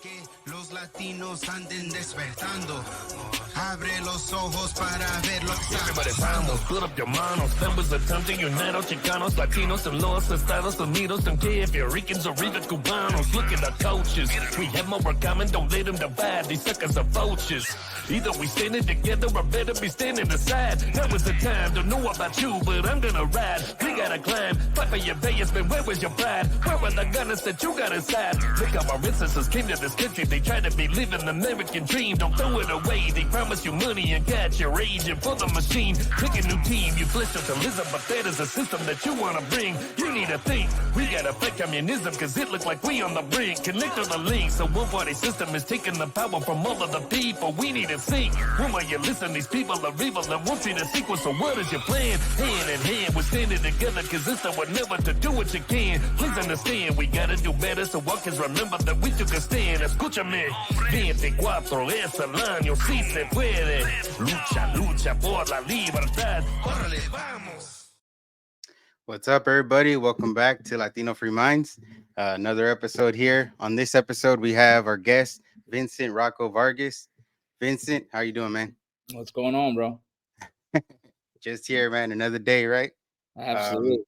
que los latinos anden despertando. Abre los ojos para ver lo que está pasando. Put up your manos. Members of time to unite Chicanos, Latinos, and los Estados Unidos. Don't care if you're Ricans or even Cubanos. Look at the coaches. We have more in common. Don't let them divide. These suckers are vultures. Either we standing together or better be standing aside. That was the time. Don't know about you, but I'm gonna ride. We gotta climb. Fight for your Vegas, man. Where was your pride? Where were the gunners that you got inside? Look how our ancestors came to this country. They tried to be living the American dream. Don't throw it away. They promise you money and got your agent for the machine. Pick a new team. You flesh socialism, but that is a system that you wanna bring. You need to think. We gotta fight communism, cause it look like we on the brink. Connect on the links. The one-party system is taking the power from all of the people. We need to think. When will you listen? These people are evil and want you to sequel. So what is your plan? Hand in hand, we're standing together, cause it's the one never to do what you can. Please understand, we gotta do better so walkers remember that we took a stand. Escúchame, 24 es el año, si se puede. Lucha, lucha por la libertad. Órale, vamos. What's up, everybody? Welcome back to Latino Free Minds. Another episode here. On this episode, we have our guest, Vincent Rocco Vargas. Vincent, how you doing, man? What's going on, bro? Just here, man. Another day, right? Absolutely.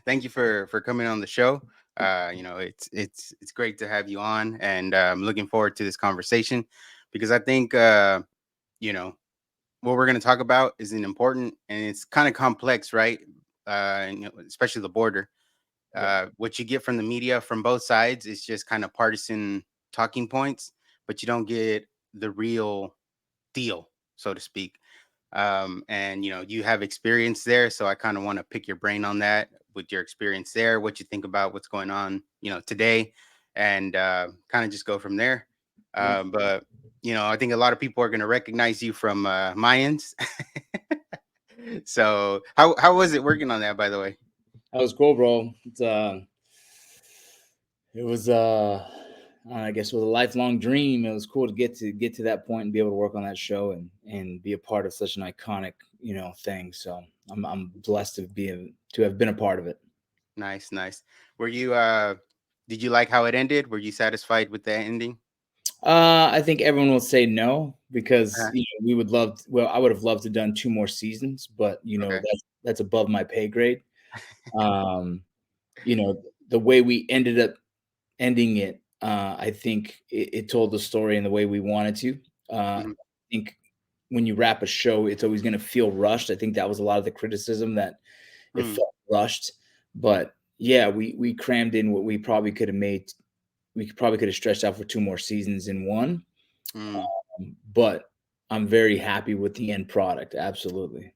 Thank you for coming on the show. It's great to have you on, and I'm looking forward to this conversation because I think what we're going to talk about is important, and it's kind of complex, right? Especially the border. What you get from the media from both sides is just kind of partisan talking points, but you don't get the real deal, so to speak. And you have experience there, so I kind of want to pick your brain on that with your experience there, what you think about what's going on today, and kind of just go from there. But I think a lot of people are going to recognize you from Mayans. So how was it working on that, by the way? That was cool, bro. It was I guess it was a lifelong dream. It was cool to get to that point and be able to work on that show and be a part of such an iconic, thing. So I'm blessed to have been a part of it. Nice. Were you did you like how it ended? Were you satisfied with the ending? I think everyone will say no because we would love. I would have loved to done 2 more seasons, but Okay. that's above my pay grade. The way we ended up ending it. I think it told the story in the way we wanted to. I think when you wrap a show, it's always going to feel rushed. I think that was a lot of the criticism that it felt rushed. But yeah, we crammed in what we probably could have made. We probably could have stretched out for 2 more seasons in one. But I'm very happy with the end product. Absolutely.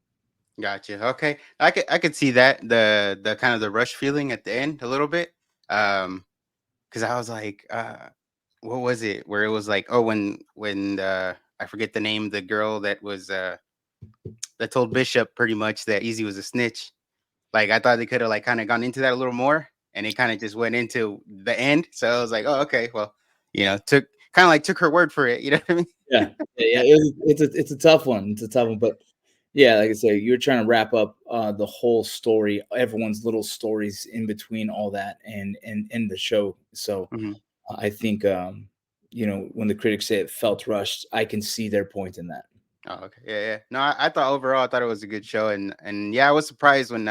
Gotcha. Okay, I could see that the kind of the rush feeling at the end a little bit. Because I was like, what was it? Where it was like, oh, when I forget the name, the girl that was that told Bishop pretty much that Easy was a snitch. Like I thought they could have like kind of gone into that a little more, and it kind of just went into the end. So I was like, oh, okay, well, took her word for it. You know what I mean? Yeah. It's a tough one. It's a tough one, but. Yeah, like I say, you're trying to wrap up the whole story, everyone's little stories in between all that and the show. So I think, when the critics say it felt rushed, I can see their point in that. Oh, okay. Yeah. No, I thought overall, I thought it was a good show. And yeah, I was surprised when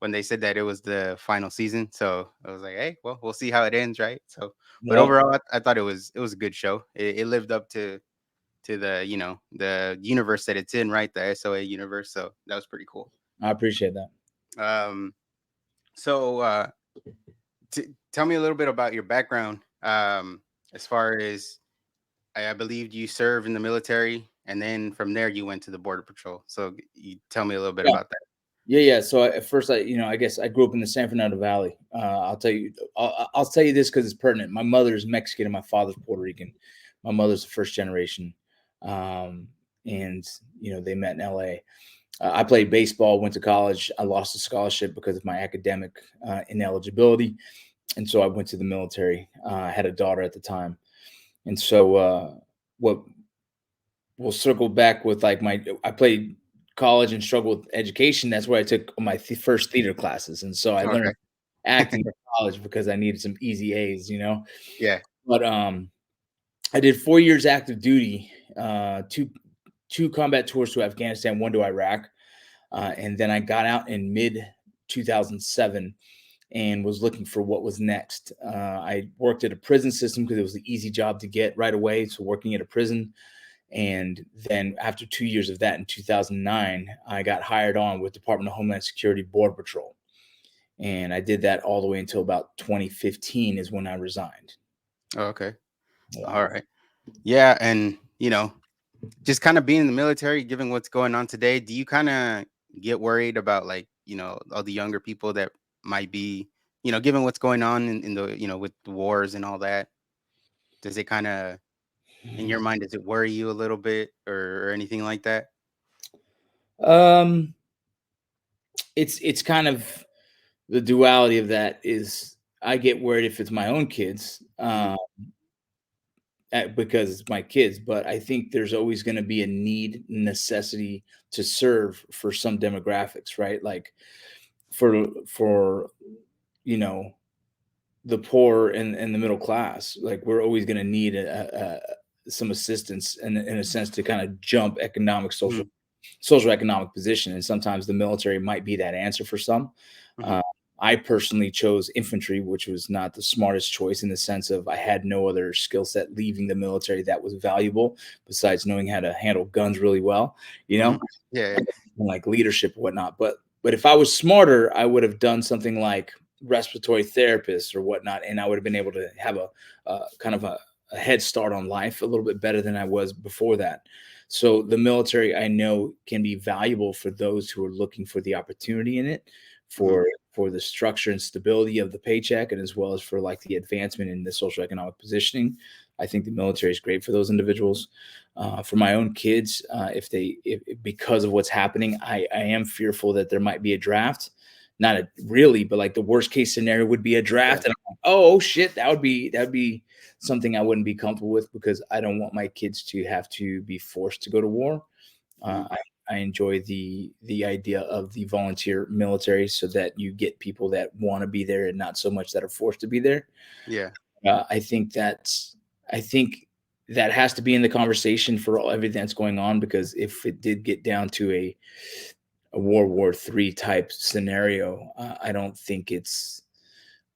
they said that it was the final season. So I was like, hey, well, we'll see how it ends, right? So, but overall, I thought it was a good show. It lived up to the the universe that it's in, right? The SOA universe. So that was pretty cool. I appreciate that. So tell me a little bit about your background. As far as I believe you served in the military, and then from there you went to the Border Patrol. So you tell me a little bit about that. Yeah. So at first, I guess I grew up in the San Fernando Valley. I'll tell you this because it's pertinent. My mother's Mexican and my father's Puerto Rican. My mother's the first generation. And they met in LA. I played baseball, went to college. I lost a scholarship because of my academic ineligibility. And so I went to the military. I had a daughter at the time. And so we'll circle back with I played college and struggled with education. That's where I took my first theater classes. And so I learned acting in college because I needed some easy A's, Yeah. But I did 4 years active duty, two combat tours to Afghanistan, one to Iraq, and then I got out in mid 2007 and was looking for what was next. I worked at a prison system because it was the easy job to get right away. So working at a prison, and then after 2 years of that in 2009, I got hired on with Department of Homeland Security Border Patrol. And I did that all the way until about 2015 is when I resigned. Oh, okay. Yeah. All right. Yeah, and just kind of being in the military, given what's going on today, do you kind of get worried about like, all the younger people that might be, given what's going on in the, with the wars and all that? Does it kind of, in your mind, does it worry you a little bit or anything like that? Um, it's kind of the duality of that is I get worried if it's my own kids, Mhm. because it's my kids, but I think there's always going to be a necessity to serve for some demographics, right? Like for you know the poor and the middle class, like we're always going to need some assistance in a sense to kind of jump economic Mhm. social economic position, and sometimes the military might be that answer for some. Mhm. uh, I personally chose infantry, which was not the smartest choice in the sense of I had no other skill set leaving the military that was valuable besides knowing how to handle guns really well, you Mhm. know, Yeah. and like leadership and whatnot. But if I was smarter, I would have done something like respiratory therapist or whatnot, and I would have been able to have a kind of a head start on life a little bit better than I was before that. So the military, I know, can be valuable for those who are looking for the opportunity in it, Mhm. for the structure and stability of the paycheck, and as well as for like the advancement in the social economic positioning. I think the military is great for those individuals. For my own kids, if because of what's happening, I am fearful that there might be a draft. Not a really, but like the worst case scenario would be a Yeah. draft, and I'm like, oh shit, that would be something I wouldn't be comfortable with because I don't want my kids to have to be forced to go to war. Mhm. I enjoy the idea of the volunteer military, so that you get people that want to be there and not so much that are forced to be there. Yeah. I think that has to be in the conversation for everything that's going on, because if it did get down to a World War III type scenario, I don't think it's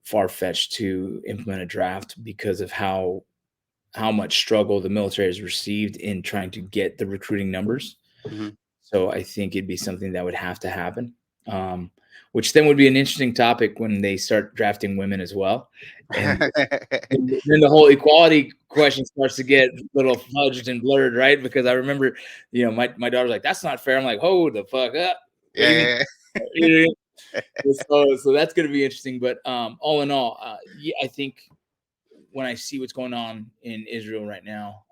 far fetched to implement a draft because of how much struggle the military has received in trying to get the recruiting numbers. Mhm. So I think it'd be something that would have to happen, which then would be an interesting topic when they start drafting women as well. And then the whole equality question starts to get a little fudged and blurred, right? Because I remember, my daughter's like, "That's not fair." I'm like, "Hold the fuck up! What do you mean?" Yeah. You know what I mean? So that's going to be interesting. But all in all, yeah, I think when I see what's going on in Israel right now,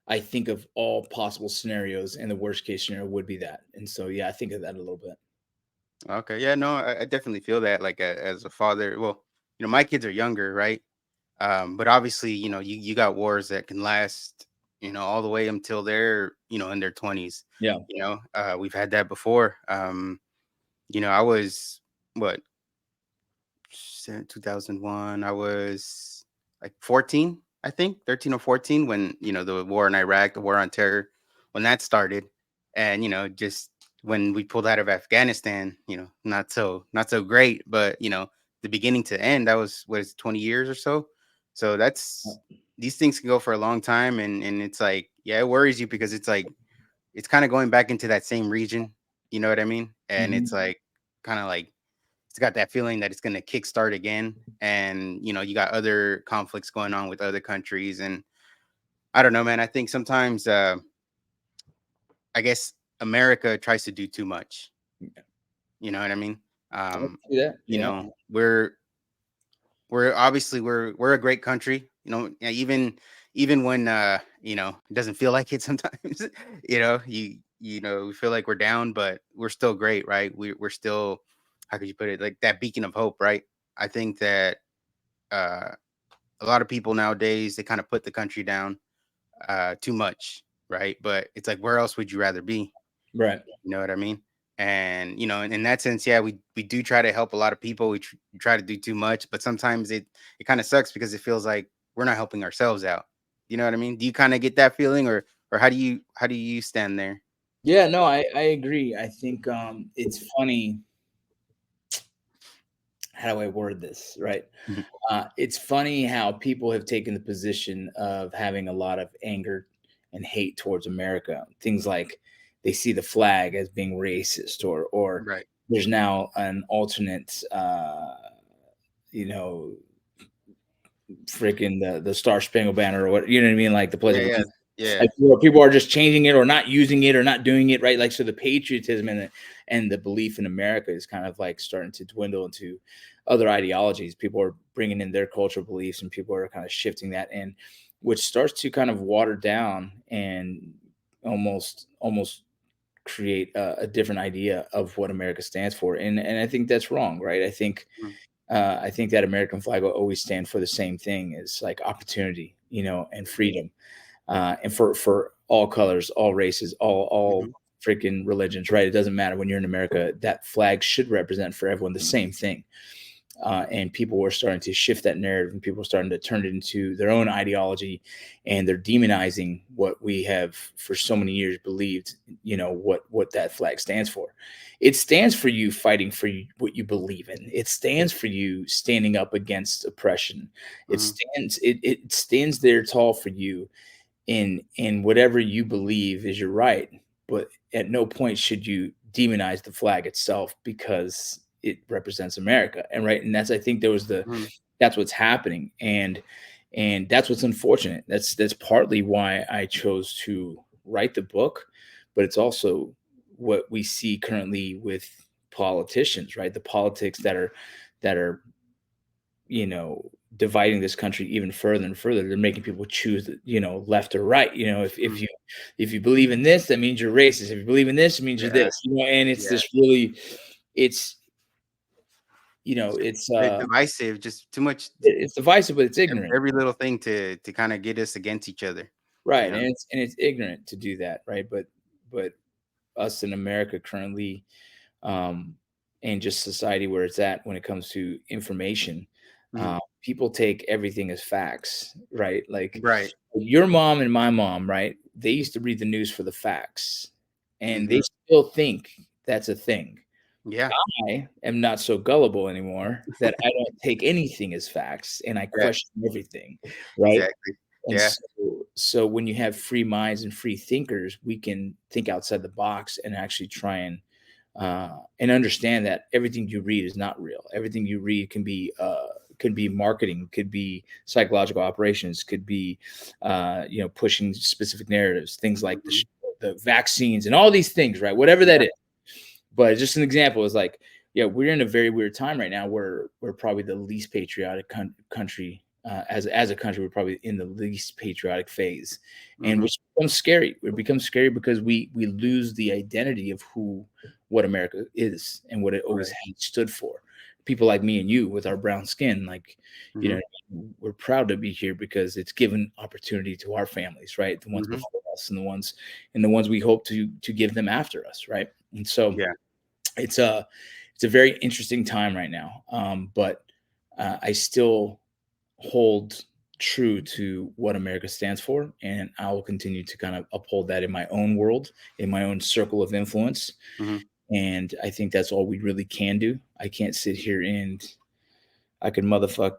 I think of all possible scenarios, and the worst case scenario would be that. And so, yeah, I think of that a little bit. Okay. Yeah. No, I definitely feel that. Like as a father, well, my kids are younger, right? But obviously, you got wars that can last, all the way until they're, in their 20s. Yeah. We've had that before. I was what 2001. I was like 14, I think 13 or 14 when the war in Iraq, the war on terror, when that started, and just when we pulled out of Afghanistan, not so great, but the beginning to end, that was what is it, 20 years or so. So these things can go for a long time, and it's like, yeah, it worries you because it's like it's kind of going back into that same region, you know what I mean? And it's Mhm. like kind of like it's got that feeling that it's going to kickstart again. And, you got other conflicts going on with other countries. And I don't know, man. I think sometimes, I guess America tries to do too much. You know what I mean? I can Um, see that. you Yeah. know, we're obviously we're a great country. Yeah, even when it doesn't feel like it sometimes. We feel like we're down, but we're still great, right? We're still, how could you put it, like that beacon of hope, right? I think that uh a lot of people nowadays, they kind of put the country down too much, right? But it's like, where else would you rather be? Right. You know what I mean? And in that sense, yeah, we do try to help a lot of people. We try to do too much, but sometimes it kind of sucks because it feels like we're not helping ourselves out. You know what I mean? Do you kind of get that feeling, or how do you stand there? Yeah, no, I agree. I think it's funny. How do I word this? Right. Mhm. It's funny how people have taken the position of having a lot of anger and hate towards America. Things like they see the flag as being racist, or Right. there's now an alternate, you know, freaking the Star Spangled Banner, or what, you know what I mean, like the Pledge Yeah. of Yeah. Allegiance. Yeah. Like, people are just changing it or not using it or not doing it right. Like, so the patriotism and the belief in America is kind of like starting to dwindle into other ideologies. People are bringing in their cultural beliefs, and people are kind of shifting that in, which starts to kind of water down and almost create a different idea of what America stands for. And I think that's wrong, right? Mhm. I think that American flag will always stand for the same thing: is like opportunity, and freedom, and for all colors, all races, all Mhm. freaking religions, right? It doesn't matter. When you're in America, that flag should represent for everyone the same thing. And people were starting to shift that narrative, and people were starting to turn it into their own ideology, and they're demonizing what we have for so many years believed. What that flag stands for. It stands for you fighting for what you believe in. It stands for you standing up against oppression. Mhm. It stands there tall for you in whatever you believe is your right. But at no point should you demonize the flag itself because it represents America. And right, and that's, I think, Mhm. that's what's happening. And that's what's unfortunate. That's partly why I chose to write the book, but it's also what we see currently with politicians, right? The politics that are dividing this country even further and further. They're making people choose, left or right. If Mhm. you believe in this, that means you're racist. If you believe in this, it means you're Yeah. this. And it's Yeah. this really, it's it's Very divisive. Just too much. it's divisive, but it's ignorant, Every little thing to kind of get us against each other. You right? know. And it's ignorant to do that, right? But us in America currently, um, and just society where it's at when it comes to information. Mhm. People take everything as facts, right? Like Right. your mom and my mom, right? They used to read the news for the facts, and they Mhm. still think that's a thing. Yeah. I am not so gullible anymore that I don't take anything as facts, and I Right. question everything, right? Exactly. And Yeah. so when you have free minds and free thinkers, we can think outside the box and actually try and understand that everything you read is not real. Everything you read can be marketing, could be psychological operations, could be pushing specific narratives, things like Mhm. the vaccines and all these things, right? Whatever that Yeah. is. But just an example is like, yeah, we're in a very weird time right now where we're probably the least patriotic country. As a country, we're probably in the least patriotic phase, and Mhm. which becomes scary. It becomes scary because we lose the identity of what America is and what it always Right. has stood for. People like me and you with our brown skin, like, you Mhm. know, we're proud to be here because it's given opportunity to our families, right? The ones Mhm. before us and the ones we hope to give them after us, right? And so Yeah. it's a very interesting time right now. But I still hold true to what America stands for, and I will continue to kind of uphold that in my own world, in my own circle of influence. Mhm. And I think that's all we really can do. I can't sit here and I can motherfuck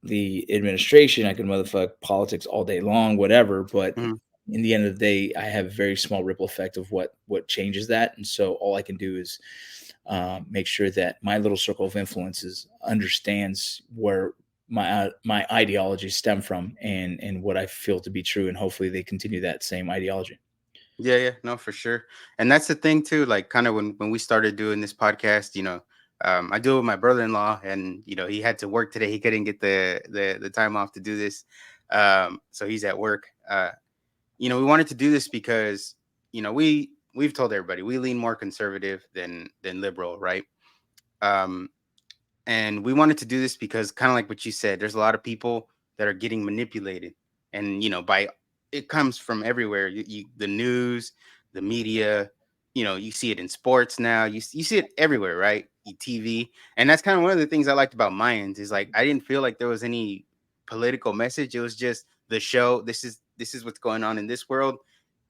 the administration, I can motherfuck politics all day long, whatever. But Mhm. in the end of the day, I have a very small ripple effect of what changes that. And so all I can do is make sure that my little circle of influences understands where my ideologies stem from and what I feel to be true, and hopefully they continue that same ideology. Yeah, yeah, no, for sure. And that's the thing too, like kind of when we started doing this podcast, I do it with my brother-in-law, and he had to work today. He couldn't get the time off to do this. So he's at work. We wanted to do this because, we've told everybody we lean more conservative than liberal, right? Um, and we wanted to do this because, kind of like what you said, there's a lot of people that are getting manipulated, and by it comes from everywhere. The news, the media, you see it in sports now. You see it everywhere, right? TV, and that's kind of one of the things I liked about Mayans is like I didn't feel like there was any political message. It was just the show. This is what's going on in this world,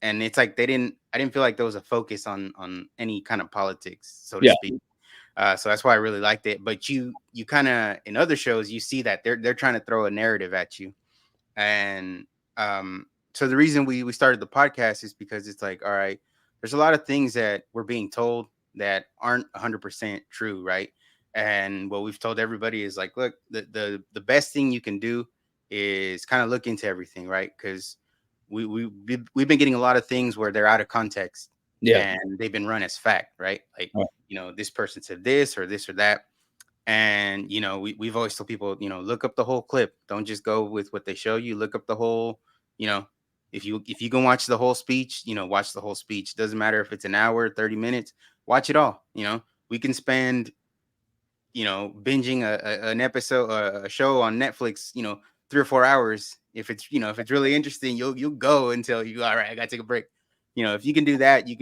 and it's like I didn't feel like there was a focus on any kind of politics, so to Yeah. speak. So that's why I really liked it. But you kind of in other shows you see that they're trying to throw a narrative at you, and so the reason we started the podcast is because it's like, all right, there's a lot of things that we're being told that aren't 100% true, right? And what we've told everybody is like, look, the best thing you can do is kind of look into everything, right? Because we've been getting a lot of things where they're out of context Yeah. and they've been run as fact, right? Like, Right. this person said this or that. And we've always told people, look up the whole clip. Don't just go with what they show you. Look up the whole, you know, if you can watch the whole speech, watch the whole speech. Doesn't matter if it's an hour, 30 minutes, watch it all. We can spend, binging an episode, a show on Netflix, 3 or 4 hours. If it's really interesting, you'll go until all right, I gotta take a break. If you can do that, you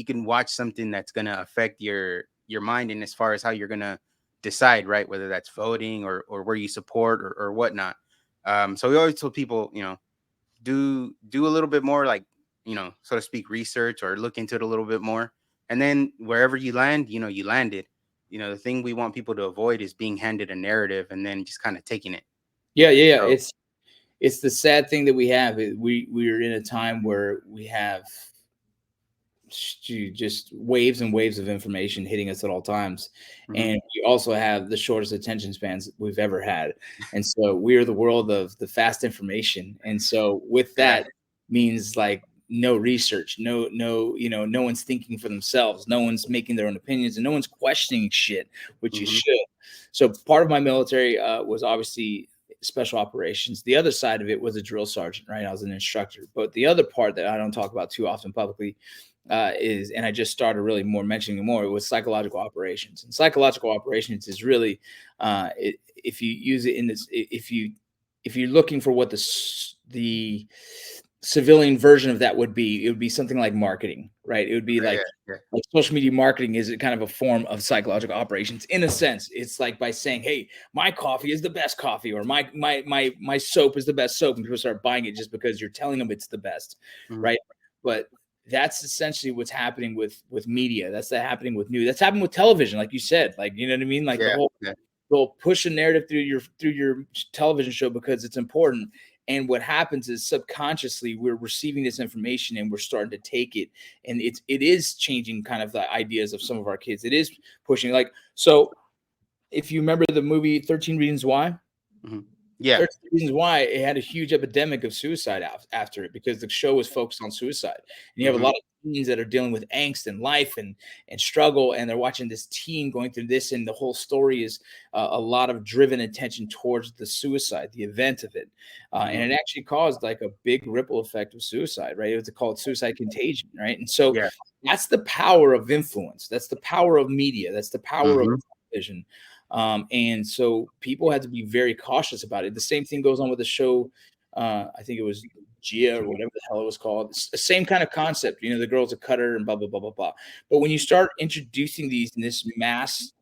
can watch something that's gonna affect your mind, and as far as how you're gonna decide, right, whether that's voting or where you support or whatnot. So we always tell people, do a little bit more, like, so to speak, research or look into it a little bit more. And then wherever you land, you landed. The thing we want people to avoid is being handed a narrative and then just kind of taking it. Yeah. So, It's the sad thing that we have. We're in a time where we have just waves and waves of information hitting us at all times. mhm. And we also have the shortest attention spans we've ever had. And so we are the world of the fast information. And so with Yeah. that means like no research, no one's thinking for themselves, no one's making their own opinions, and no one's questioning shit, which you Mhm. should. So part of my military was obviously special operations. The other side of it was a drill sergeant, right? I was an instructor. But the other part that I don't talk about too often publicly and I just started really mentioning it more, it was psychological operations. And psychological operations is really, if you use it in this, if you're looking for what the civilian version of that would be, it would be something like marketing, right? It would be Yeah, like yeah. social media marketing is kind of a form of psychological operations in a sense. It's like by saying, hey, my coffee is the best coffee, or my soap is the best soap, and people start buying it just because you're telling them it's the best, Mhm. right? But that's essentially what's happening with media. That's happening with news. That's happening with television, like you said. Like, you know what I mean? Like Yeah, yeah. they'll push a narrative through your television show because it's important. And what happens is subconsciously we're receiving this information and we're starting to take it, and it is changing kind of the ideas of some of our kids. It is pushing, like, so if you remember the movie 13 Reasons Why, Mhm. Yeah. 13 Reasons Why, it had a huge epidemic of suicide after it because the show was focused on suicide. And you have a Mhm. lot of teens that are dealing with angst and life and struggle, and they're watching this teen going through this, and the whole story is a lot of driven attention towards the suicide, the event of it. And Mhm. it actually caused like a big ripple effect of suicide, right? It was called suicide contagion, right? And so Yeah. that's the power of influence. That's the power of media. That's the power of Mhm. television. And so people had to be very cautious about it. The same thing goes on with the show. I think it was Gia or whatever the hell it was called. It's the same kind of concept. The girl's a cutter and blah, blah, blah, blah, blah. But when you start introducing these in this mass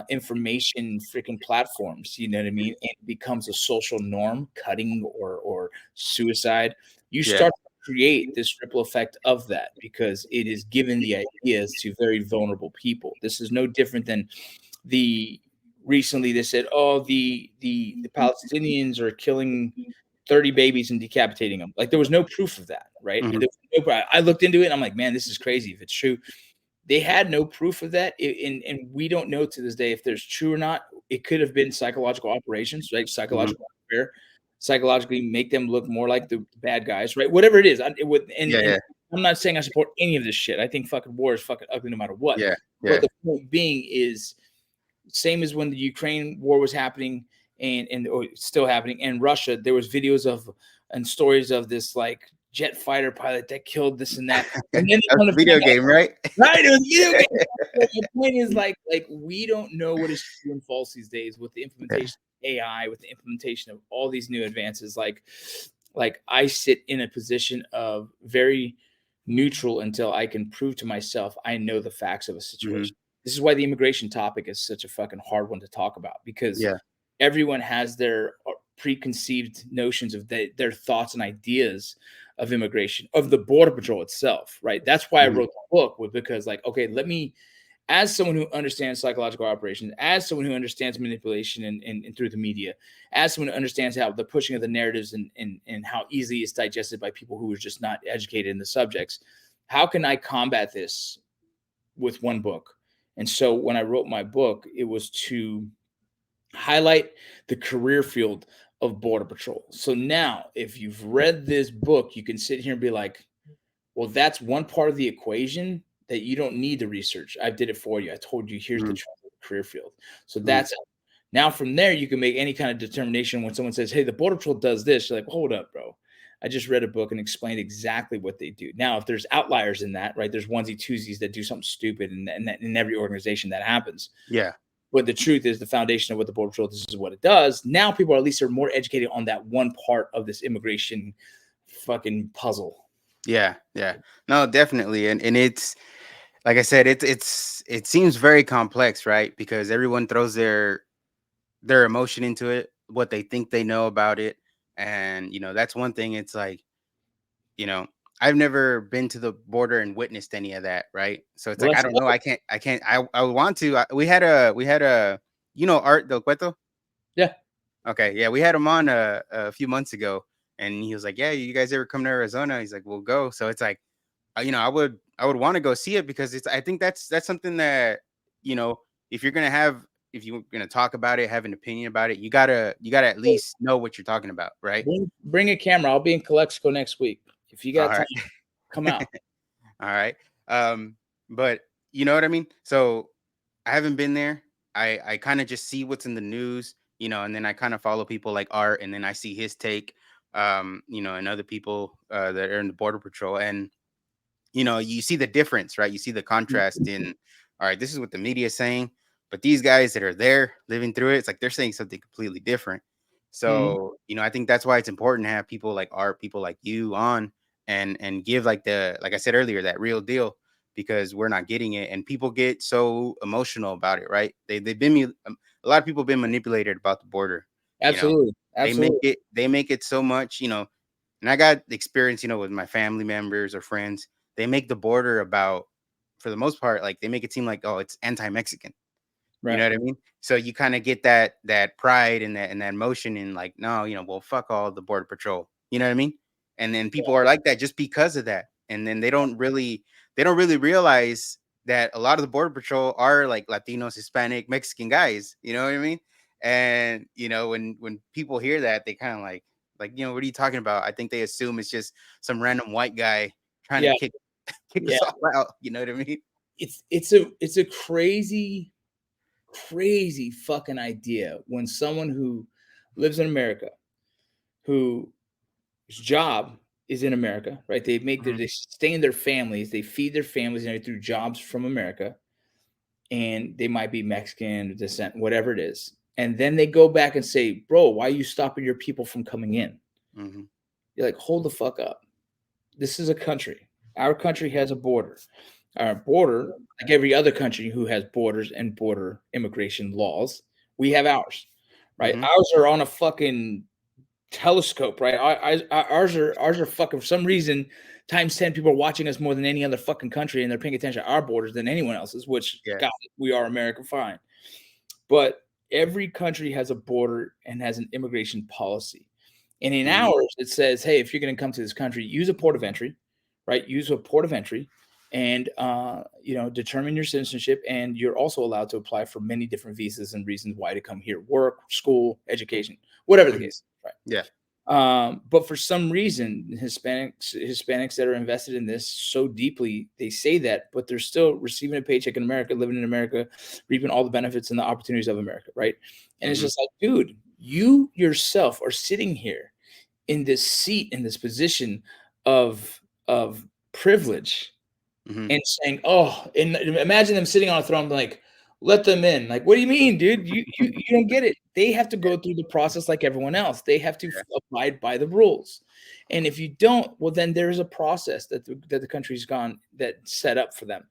information freaking platforms, you know what I mean? And it becomes a social norm, cutting or suicide. You Yeah. start to create this ripple effect of that because it is given the ideas to very vulnerable people. This is no different than recently they said, oh, the Palestinians are killing 30 babies and decapitating them. Like there was no proof of that, right? Mhm. I looked into it and I'm like, man, this is crazy if it's true. They had no proof of that, and we don't know to this day if there's true or not. It could have been psychological operations, right? Mhm. Psychological warfare, psychologically make them look more like the bad guys, right? Whatever it is, Yeah, and yeah. I'm not saying I support any of this shit. I think fucking war is fucking ugly no matter what. Yeah. But Yeah. the point being is, same as when the Ukraine war was happening or still happening in Russia, there was videos of and stories of this like jet fighter pilot that killed this and that. And then they That's want a to video find out, game, right? right? It was a video game. So the point is like we don't know what is true and false these days with the implementation of AI, with the implementation of all these new advances. Like I sit in a position of very neutral until I can prove to myself I know the facts of a situation. Mhm. This is why the immigration topic is such a fucking hard one to talk about, because Yeah. everyone has their preconceived notions of their thoughts and ideas of immigration, of the border patrol itself, right? That's why I Mhm. wrote the book, was because, like, okay, let me, as someone who understands psychological operations, as someone who understands manipulation and through the media, as someone who understands how the pushing of the narratives and how easily it's digested by people who are just not educated in the subjects, how can I combat this with one book? And so when I wrote my book, it was to highlight the career field of Border Patrol. So now, if you've read this book, you can sit here and be like, well, that's one part of the equation that you don't need to research. I did it for you. I told you, here's the Mhm. career field. So Mhm. that's now from there, you can make any kind of determination. When someone says, hey, the Border Patrol does this, you're like, hold up, bro. I just read a book and explained exactly what they do. Now, if there's outliers in that, right, there's onesie twosies that do something stupid, and in every organization that happens. Yeah. But the truth is, the foundation of what the Border Patrol, this is what it does. Now people at least are more educated on that one part of this immigration fucking puzzle. Yeah. Yeah. No, definitely. And it's like I said, it seems very complex, right? Because everyone throws their emotion into it, what they think they know about it. And, that's one thing. It's like, you know, I've never been to the border and witnessed any of that, right? So it's Well, like, I let's don't know. go. I would want to. We had a, Art Del Cueto. Yeah. Okay. Yeah. We had him on a few months ago, and he was like, yeah, you guys ever come to Arizona? He's like, we'll go. So it's like, I would want to go see it, because I think that's something that, you know, if you're gonna have if you're gonna talk about it, have an opinion about it, you gotta at least know what you're talking about, right? Bring a camera. I'll be in Calexico next week. If you All got time, right. come out. All right. But you know what I mean? So I haven't been there. I kind of just see what's in the news, and then I kind of follow people like Art, and then I see his take, and other people that are in the Border Patrol. And you see the difference, right? You see the contrast in, all right, this is what the media is saying, but these guys that are there living through it, it's like they're saying something completely different. Mhm. So, I think that's why it's important to have people like Art, people like you on, and give, like I said earlier, that real deal, because we're not getting it, and people get so emotional about it, right? A lot of people have been manipulated about the border. You know, Absolutely. they make Absolutely. it so much, and I got experience, with my family members or friends. They make the border about, for the most part, like they make it seem like, oh, it's anti-Mexican. You know Right. what I mean? So you kind of get that pride and that emotion in, like, no, well, fuck all the border patrol. You know what I mean? And then people are like that just because of that. And then they don't really realize that a lot of the border patrol are like Latinos, Hispanic, Mexican guys. You know what I mean? And when people hear that, they kind of like, what are you talking about? I think they assume it's just some random white guy trying to Yeah. kick Yeah. us all out. You know what I mean? It's a crazy fucking idea when someone who lives in America, whose job is in America, right? Mhm. They sustain their families, they feed their families and through jobs from America, and they might be Mexican descent, whatever it is. And then they go back and say, bro, why are you stopping your people from coming in? Mhm. You're like, hold the fuck up. This is a country. Our country has a border. Our border, like every other country who has borders and border immigration laws, we have ours, right? Mhm. Ours are on a fucking telescope, right? Ours are fucking, for some reason, times 10 people are watching us more than any other fucking country, and they're paying attention to our borders than anyone else's, which, Yeah. God, we are America, fine. But every country has a border and has an immigration policy. And in Mhm. ours, it says, hey, if you're going to come to this country, use a port of entry, right? Use a port of entry and, determine your citizenship. And you're also allowed to apply for many different visas and reasons why to come here: work, school, education, whatever the Mhm. case, right? Yeah. But for some reason, Hispanics that are invested in this so deeply, they say that, but they're still receiving a paycheck in America, living in America, reaping all the benefits and the opportunities of America, right? And it's Mhm. just like, dude, you yourself are sitting here in this seat, in this position of privilege, Mhm. and saying, "Oh," and imagine them sitting on a throne, like, Let them in. Like, what do you mean, dude? You don't get it. They have to go through the process like everyone else. They have to abide by the rules. And if you don't, well, then there's a process that the country's gone that set up for them.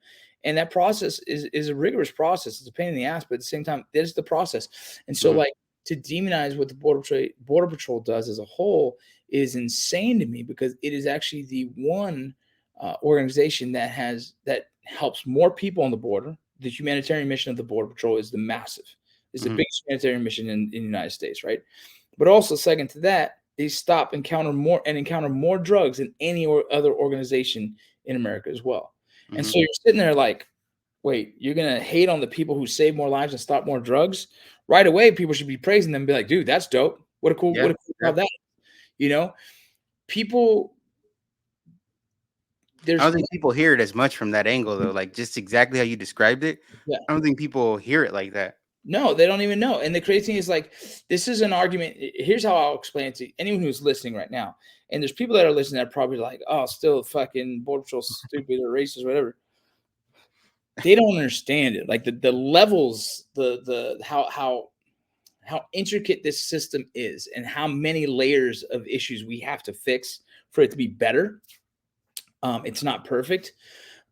And that process is a rigorous process. It's a pain in the ass, but at the same time, there's the process. And so, like, to demonize what the Border Patrol does as a whole is insane to me, because it is actually the one organization that helps more people on the border. The humanitarian mission of the Border Patrol is the biggest humanitarian mission in the United States, right? But also, second to that, they encounter more drugs than any other organization in America as well. And so you're sitting there like, wait, you're gonna hate on the people who save more lives and stop more drugs? Right away, people should be praising them and be like, dude, that's dope. What a cool job that. You know, people. I don't think people hear it as much from that angle, though. Like, just exactly how you described it. Yeah. I don't think people hear it like that. No, they don't even know. And the crazy thing is, like, this is an argument. Here's how I'll explain it to anyone who's listening right now. And there's people that are listening that are probably like, oh, still fucking Border Patrol stupid or racist or whatever. They don't understand it. Like the levels, how intricate this system is and how many layers of issues we have to fix for it to be better. It's not perfect,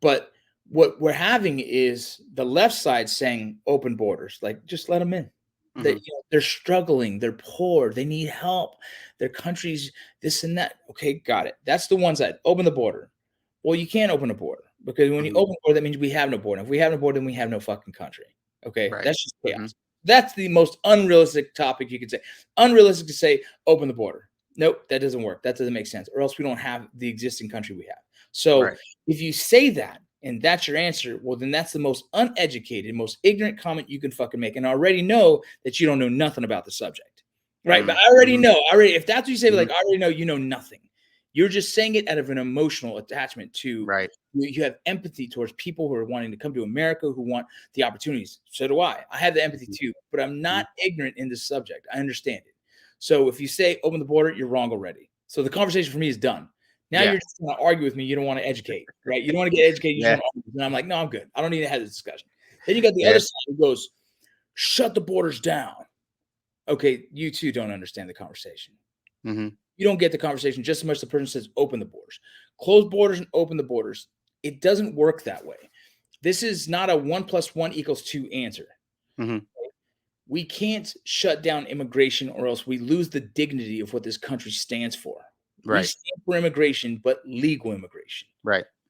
but what we're having is the left side saying open borders, like just let them in. They're struggling, they're poor, they need help, their countries, this and that. Okay, got it. That's the one side. Open the border. Well, you can't open a border because when you open the border, that means we have no border. If we have no border, then we have no fucking country. Okay, that's just chaos. That's the most unrealistic topic you could say. Unrealistic to say open the border. Nope, that doesn't work. That doesn't make sense. Or else we don't have the existing country we have. So if you say that and that's your answer, well, then that's the most uneducated, most ignorant comment you can fucking make. And I already know that you don't know nothing about the subject, right? But I already know. If that's what you say, like, I already know you know nothing. You're just saying it out of an emotional attachment to, you have empathy towards people who are wanting to come to America, who want the opportunities. So do I. I have the empathy too, but I'm not ignorant in this subject. I understand it. So if you say open the border, you're wrong already. So the conversation for me is done. Now you're just going to argue with me. You don't want to educate, right? You don't want to get educated. You just want to argue. And I'm like, no, I'm good. I don't need to have this discussion. Then you got the other side who goes, shut the borders down. Okay, you too don't understand the conversation. You don't get the conversation just as much as the person says open the borders. Close borders and open the borders. It doesn't work that way. This is not a 1 + 1 = 2 answer. We can't shut down immigration or else we lose the dignity of what this country stands for. We stand for immigration, but legal immigration.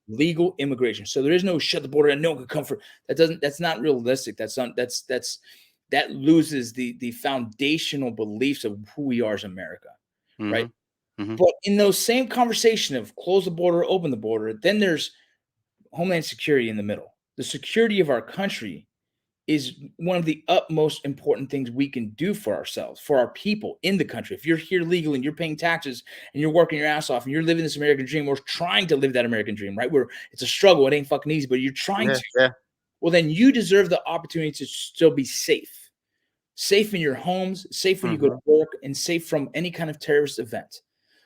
Legal immigration. So there is no shut the border and no one can come for. That's not realistic. That loses the foundational beliefs of who we are as America. Right. But in those same conversation of close the border, open the border, then there's Homeland Security in the middle. The security of our country is one of the utmost important things we can do for ourselves, for our people in the country. If you're here legally and you're paying taxes and you're working your ass off and you're living this American dream, we're trying to live that American dream, right? It's a struggle. It ain't fucking easy, but you're trying to. Well, then you deserve the opportunity to still be safe. Safe in your homes, safe when you go to work, and safe from any kind of terrorist event.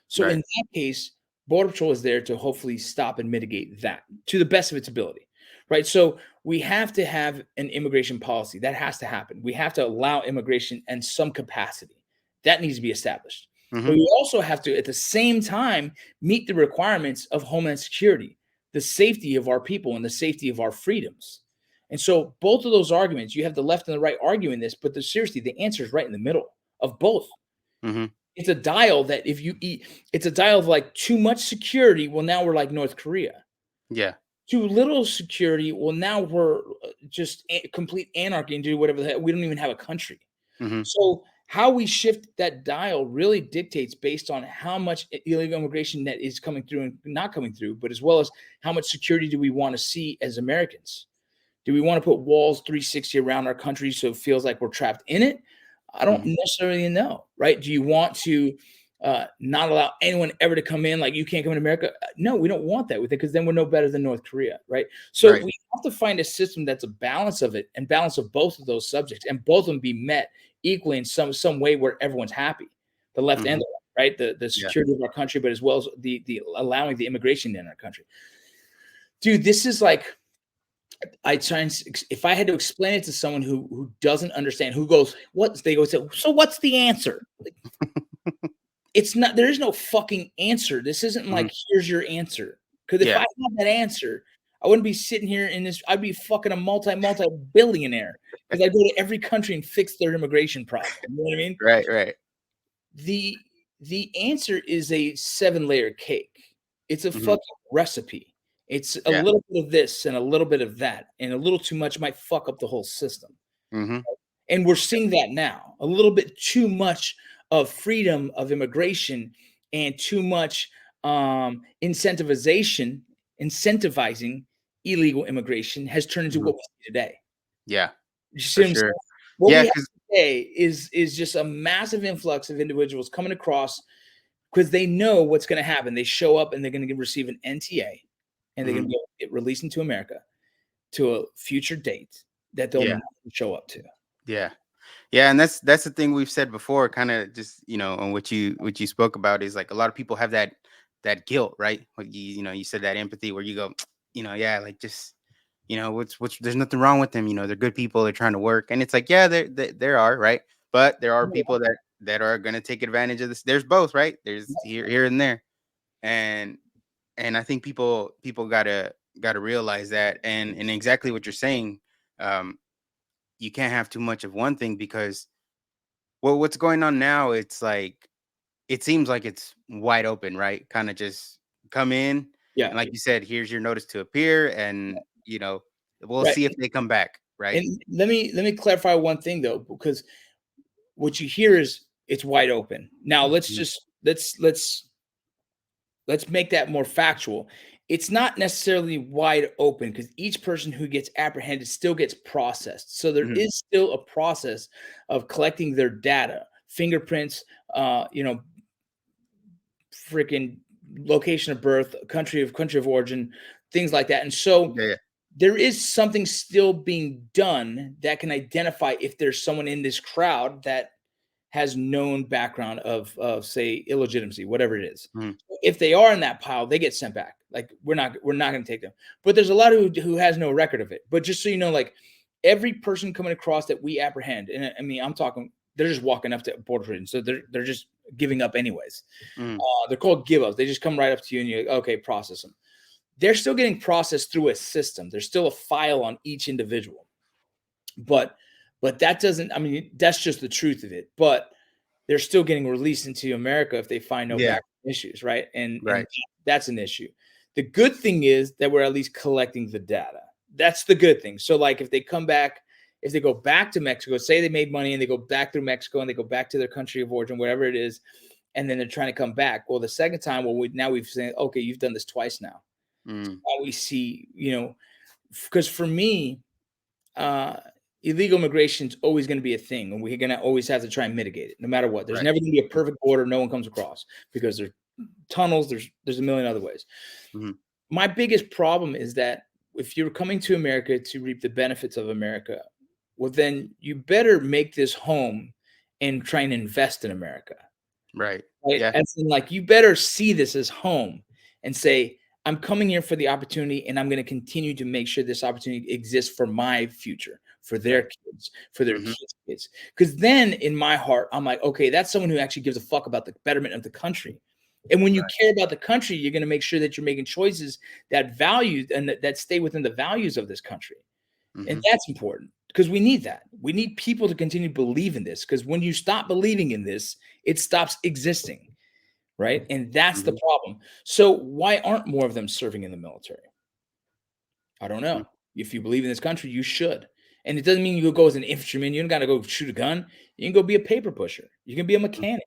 So in that case, Border Patrol is there to hopefully stop and mitigate that to the best of its ability. Right. So we have to have an immigration policy that has to happen. We have to allow immigration in some capacity that needs to be established. But we also have to, at the same time, meet the requirements of Homeland Security, the safety of our people and the safety of our freedoms. And so both of those arguments, you have the left and the right arguing this, but seriously, the answer is right in the middle of both. It's a dial that if you eat, it's a dial of like too much security. Well, now we're like North Korea. Too little security. Well, now we're just complete anarchy and do whatever the hell. We don't even have a country. So how we shift that dial really dictates based on how much illegal immigration that is coming through and not coming through, but as well as how much security do we want to see as Americans? Do we want to put walls 360 around our country so it feels like we're trapped in it? I don't necessarily know, right? Do you want to not allow anyone ever to come in, like you can't come in America? No, we don't want that with it because then we're no better than North Korea, right? So we have to find a system that's a balance of it and balance of both of those subjects, and both of them be met equally in some way where everyone's happy, the left and the right, the security of our country, but as well as the allowing the immigration in our country. Dude, this is like I try and if I had to explain it to someone who doesn't understand, who goes, "What?" They go, "So what's the answer?" Like, it's not. There is no fucking answer. This isn't Mhm. like here's your answer. Because if I Yeah. had that answer, I wouldn't be sitting here in this. I'd be fucking a multi billionaire because I go to every country and fix their immigration problem. You know what I mean? Right. Right. The the answer is a 7-layer cake. It's a Mhm. fucking recipe. It's a Yeah. little bit of this and a little bit of that, and a little too much might fuck up the whole system. Mhm. And we're seeing that now. A little bit too much of freedom of immigration and too much incentivizing illegal immigration has turned into Mhm. what we see today. Yeah. You see For what I'm saying? sure. What we Yeah. have Because today is just a massive influx of individuals coming across because they know what's going to happen. They show up and they're going to receive an NTA, and they're going to get released into America to a future date that they'll yeah. never show up to. Yeah. Yeah, and that's the thing we've said before, kind of just on what you spoke about is like a lot of people have that guilt, right? Like you said that empathy where you go, yeah, like just what's there's nothing wrong with them, they're good people, they're trying to work, and it's like yeah, there are right, but there are people that are gonna take advantage of this. There's both, right? There's here and there, and I think people gotta realize that, and exactly what you're saying. Um, you can't have too much of one thing because well, what's going on now, it's like it seems like it's wide open, right? Kind of just come in Yeah, and like you said, here's your notice to appear and we'll right. see if they come back, right? And let me clarify one thing though, because what you hear is it's wide open. Now Mhm. let's make that more factual. It's not necessarily wide open because each person who gets apprehended still gets processed. So there Mhm. is still a process of collecting their data, fingerprints, freaking location of birth, country of origin, things like that. And so Yeah, yeah. there is something still being done that can identify if there's someone in this crowd that has known background of say illegitimacy, whatever it is. Mhm. If they are in that pile, they get sent back. Like we're not going to take them. But there's a lot who has no record of it. But just so you know, like every person coming across that we apprehend, and I mean I'm talking, they're just walking up to border prison, so they're just giving up anyways. Mhm. They're called give ups. They just come right up to you and you're like, okay, process them. They're still getting processed through a system. There's still a file on each individual. But that doesn't, I mean, that's just the truth of it. But they're still getting released into America if they find no Yeah, back issues, right? And right. that's an issue. The good thing is that we're at least collecting the data. That's the good thing. So like if they come back, if they go back to Mexico, say they made money and they go back through Mexico and they go back to their country of origin, wherever it is, and then they're trying to come back. Well, the second time, well, we've said, okay, you've done this twice now. Mhm. Now we see, because for me, uh, illegal immigration is always going to be a thing, and we're going to always have to try and mitigate it, no matter what. There's Right. never going to be a perfect border no one comes across because there's tunnels. There's a million other ways. Mhm. My biggest problem is that if you're coming to America to reap the benefits of America, well, then you better make this home and try and invest in America. Right. Right? Yeah. As in, like, you better see this as home and say, I'm coming here for the opportunity, and I'm going to continue to make sure this opportunity exists for my future, for their Right. kids, for their Mhm. kids. Because then in my heart, I'm like, okay, that's someone who actually gives a fuck about the betterment of the country. And when you Right. care about the country, you're going to make sure that you're making choices that value and that stay within the values of this country. And Mhm. that's important because we need that. We need people to continue to believe in this because when you stop believing in this, it stops existing. Right. And that's the Mhm. problem. So, why aren't more of them serving in the military? I don't Mhm. know. If you believe in this country, you should. And it doesn't mean you go as an infantryman. You don't got to go shoot a gun. You can go be a paper pusher. You can be a Mhm. mechanic.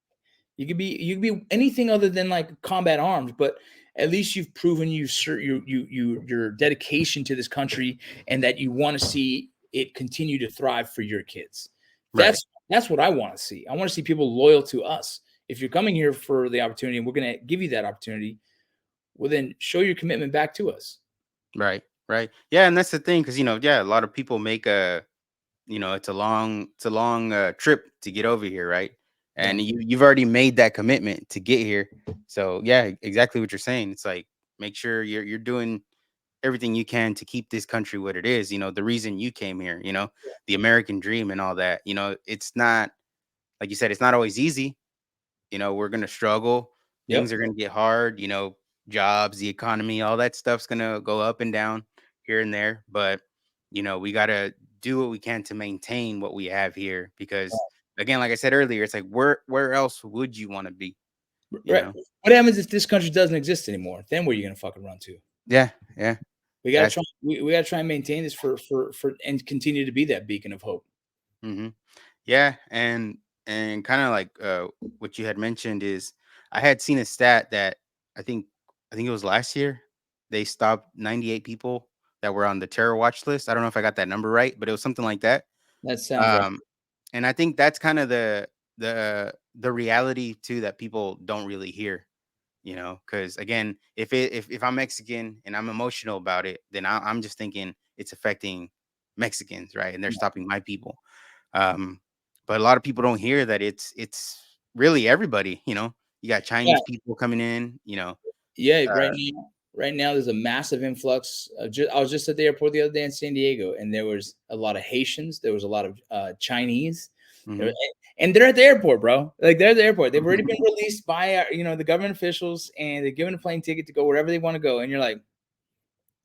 You can be anything other than like combat arms, but at least you've proven your dedication to this country and that you want to see it continue to thrive for your kids. Right. That's what I want to see. I want to see people loyal to us. If you're coming here for the opportunity and we're going to give you that opportunity, well then show your commitment back to us. Right. Right. Yeah, and that's the thing because yeah, a lot of people make a it's a long trip to get over here, right? Yeah. And you've already made that commitment to get here. So yeah, exactly what you're saying. It's like make sure you're doing everything you can to keep this country what it is. The reason you came here. The American dream and all that. It's not, like you said, it's not always easy. We're gonna struggle. Yep. Things are gonna get hard. Jobs, the economy, all that stuff's gonna go up and down here and there. But we gotta do what we can to maintain what we have here. Because again, like I said earlier, it's like where else would you want to be? You Right. know? What happens if this country doesn't exist anymore? Then where are you gonna fucking run to? Yeah, yeah. We gotta That's try. We gotta try and maintain this for and continue to be that beacon of hope. hmm yeah, and kind of like what you had mentioned is I had seen a stat that I think I think it was last year they stopped 98 people that were on the terror watch list. I don't know if I got that number right, but it was something like that. That sounds right. Um, and I think that's kind of the reality too that people don't really hear. Because again, if I'm Mexican and I'm emotional about it, then I'm just thinking it's affecting Mexicans, right? And they're stopping my people. Um, but a lot of people don't hear that it's really everybody. You got Yeah. Chinese people coming in. Yeah, Uh, right now there's a massive influx. I was just at the airport the other day in San Diego, and there was a lot of Haitians. There was a lot of Chinese, mhm. and they're at the airport, bro. Like they're at the airport. They've already been released by the government officials, and they're given a plane ticket to go wherever they want to go. And you're like,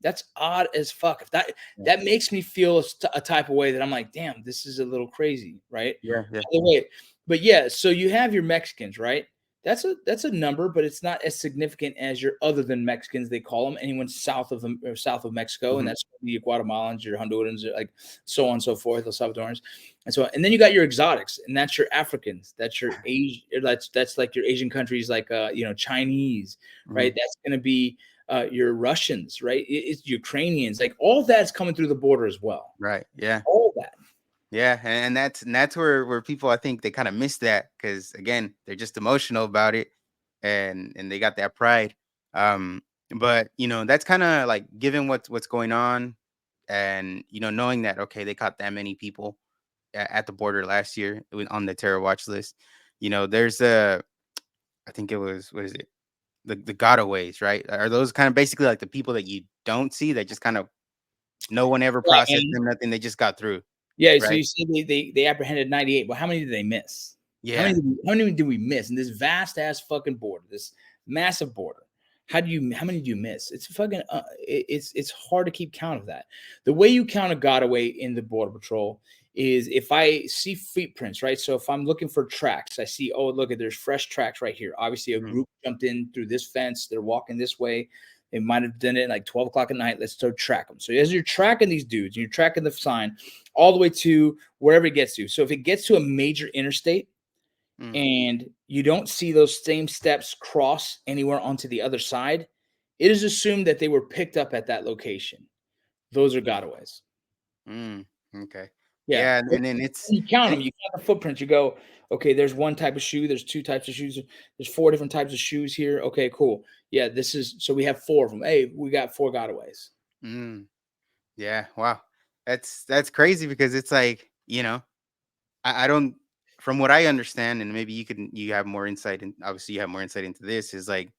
that's odd as fuck. If Yeah, that makes me feel a type of way that I'm like, damn, this is a little crazy, right? yeah, yeah. By the way, but yeah, so you have your Mexicans, right? That's a number, but it's not as significant as your other than Mexicans. They call them anyone south of them or south of Mexico, and Mhm, that's your Guatemalans, your Hondurans, like so on and so forth, the Salvadorans, and then you got your exotics, and that's your Africans, that's your Asian, that's like your Asian countries, like Chinese, mhm. right? That's going to be your Russians, right? It's Ukrainians, like all that's coming through the border as well. Right. Yeah. All that. Yeah, and that's where people I think they kind of miss that because again they're just emotional about it, and they got that pride. Um, but that's kind of like given what's going on, and knowing that okay they caught that many people at the border last year on the terror watch list. There's I think it was what is it the gotaways, right? Are those kind of basically like the people that you don't see that just kind of no one ever processed Right. them, nothing, they just got through, Yeah, so right? you see they apprehended 98, but how many did they miss? Yeah. How many did we miss in this vast ass fucking border, this massive border? How many do you miss? It's fucking it's hard to keep count of that. The way you count a gotaway in the border patrol is if I see footprints, right? So if I'm looking for tracks, I see, oh, look at there's fresh tracks right here. Obviously, a Mhm. group jumped in through this fence, they're walking this way. They might have done it at like 12 o'clock at night. Let's start track them. So as you're tracking these dudes, you're tracking the sign all the way to wherever it gets to. So if it gets to a major interstate Mm. and you don't see those same steps cross anywhere onto the other side, it is assumed that they were picked up at that location. Those are gotaways. Mm, okay. Yeah. Yeah, and then it's You count and them, it you count the footprints. You go, okay, there's one type of shoe, there's two types of shoes, there's four different types of shoes here. Okay, cool. Yeah, this is so we have four of them. Hey, we got four gotaways. mm, yeah, wow. That's crazy because it's like, I don't from what I understand, and maybe you have more insight and obviously you have more insight into this, is like,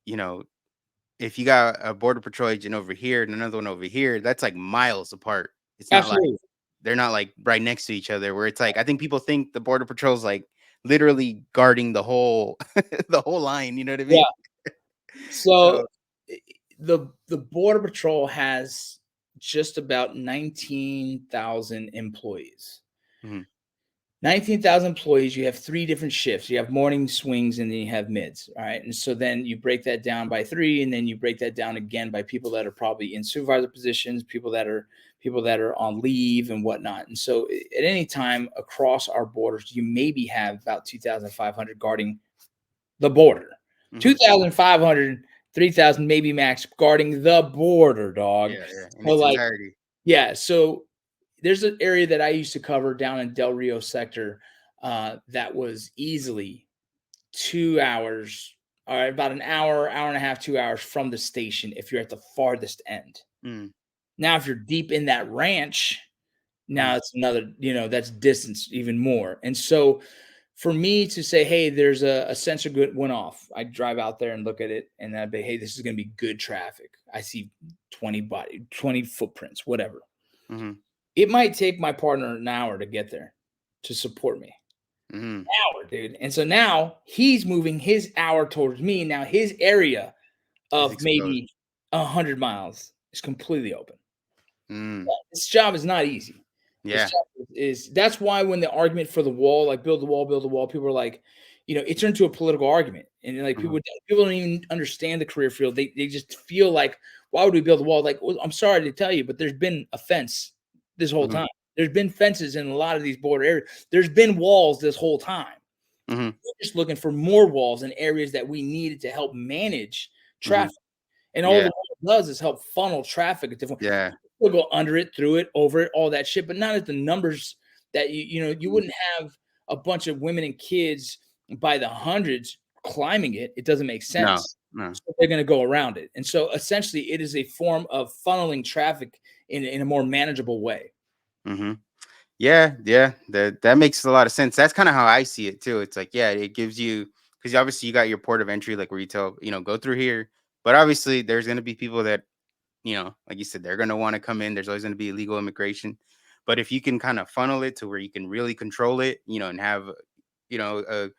you know, if you got a border patrol agent over here and another one over here, that's like miles apart. It's not like Absolutely. they're not like right next to each other where it's like I think people think the border patrol's like literally guarding the whole the whole line, you know what I Yeah. mean? So So, the border patrol has just about 19,000 employees. mhm, 19,000 employees, you have three different shifts. You have morning swings and then you have mids. All right. And so then you break that down by three, and then you break that down again by people that are probably in supervisor positions, people that are on leave and whatnot. And so at any time across our borders, you maybe have about 2,500 guarding the border. mhm. 2,500, 3,000 maybe max guarding the border, dog. Yeah, yeah, in So its like, entirety. yeah, so there's an area that I used to cover down in Del Rio sector that was easily 2 hours, or about an hour, hour and a half, 2 hours from the station if you're at the farthest end. Mm, Now, if you're deep in that ranch, mhm, now it's another, that's distance even more. And so for me to say, hey, there's a sensor good went off. I drive out there and look at it, and I'd be, hey, this is going to be good traffic. I see 20 footprints, whatever. Mm-hmm. It might take my partner an hour to get there to support me. Mm-hmm. Hour, dude. And so now he's moving his hour towards me. Now his area It's of exposed. maybe 100 miles is completely open. Mm. This job is not easy. Yeah. This job is that's why when the argument for the wall, like build the wall, people are like, it turned into a political argument. And like Mhm. people don't even understand the career field. They just feel like, why would we build a wall? Like, well, I'm sorry to tell you, but there's been a fence this whole Mhm. time. There's been fences in a lot of these border areas. There's been walls this whole time. Mhm. We're just looking for more walls in areas that we needed to help manage traffic. And all Yeah. the wall does is help funnel traffic at different. Yeah. We'll go under it, through it, over it, all that shit, but not at the numbers that you wouldn't have a bunch of women and kids by the hundreds climbing it. It doesn't make No. sense. No. So they're going to go around it. And so essentially it is a form of funneling traffic in a more manageable way. Mm-hmm. Yeah. Yeah. That makes a lot of sense. That's kind of how I see it too. It's like, yeah, it gives you, because obviously you got your port of entry, like where you tell, go through here. But obviously there's going to be people that, like you said, they're going to want to come in. There's always going to be illegal immigration. But if you can kind of funnel it to where you can really control it, and have, a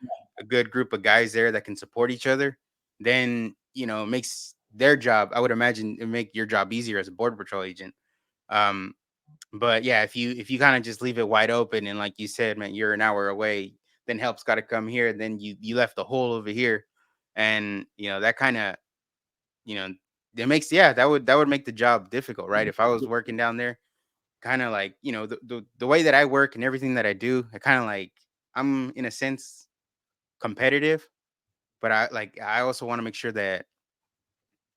good group of guys there that can support each other, then, it makes their job, I would imagine it make your job easier as a border patrol agent. Um, But yeah, if you kind of just leave it wide open and like you said, man, you're an hour away, then help's got to come here. Then you left the hole over here, and that kind of you know that makes that would make the job difficult, right? If I was working down there, kind of like the way that I work and everything that I do, I kind of like I'm in a sense competitive, but I also want to make sure that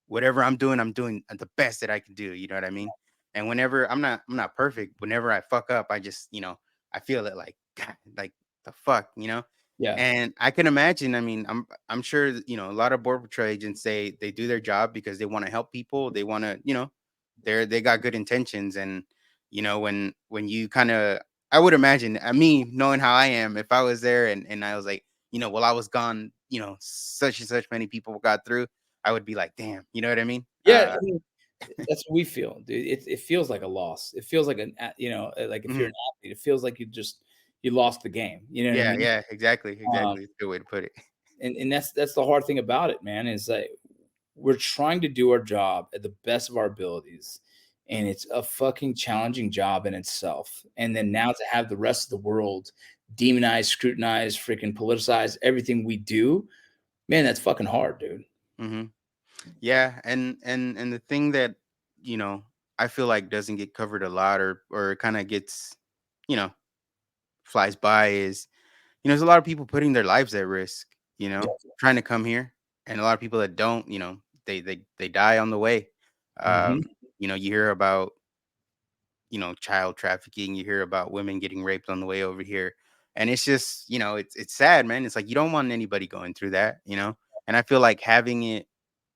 whatever I'm doing the best that I can do. You know what I mean? And whenever I'm not perfect. Whenever I fuck up, I just, I feel it like, God, like the fuck. Yeah. And I can imagine. I mean, I'm sure that, a lot of border patrol agents say they do their job because they want to help people. They want to, they got good intentions. And when you kind of, I would imagine, me knowing how I am, if I was there and I was like, while I was gone, such and such many people got through, I would be like, damn, you know what I mean? Yeah. I mean, that's what we feel, dude. It feels like a loss. It feels like like if you're Mhm. an athlete, it feels like you lost the game. You know what I Yeah, mean? yeah, exactly, Um, exactly. It's a good way to put it. and that's the hard thing about it, man, is that we're trying to do our job at the best of our abilities, and it's a fucking challenging job in itself. And then now to have the rest of the world demonize, scrutinize, freaking politicize everything we do, man, that's fucking hard, dude. Hmm. Yeah, and the thing that I feel like doesn't get covered a lot, or kind of gets you know flies by is there's a lot of people putting their lives at risk, trying to come here, and a lot of people that don't, they die on the way. Hmm. You hear about child trafficking. You hear about women getting raped on the way over here. And it's just, it's sad, man. It's like you don't want anybody going through that. And I feel like having it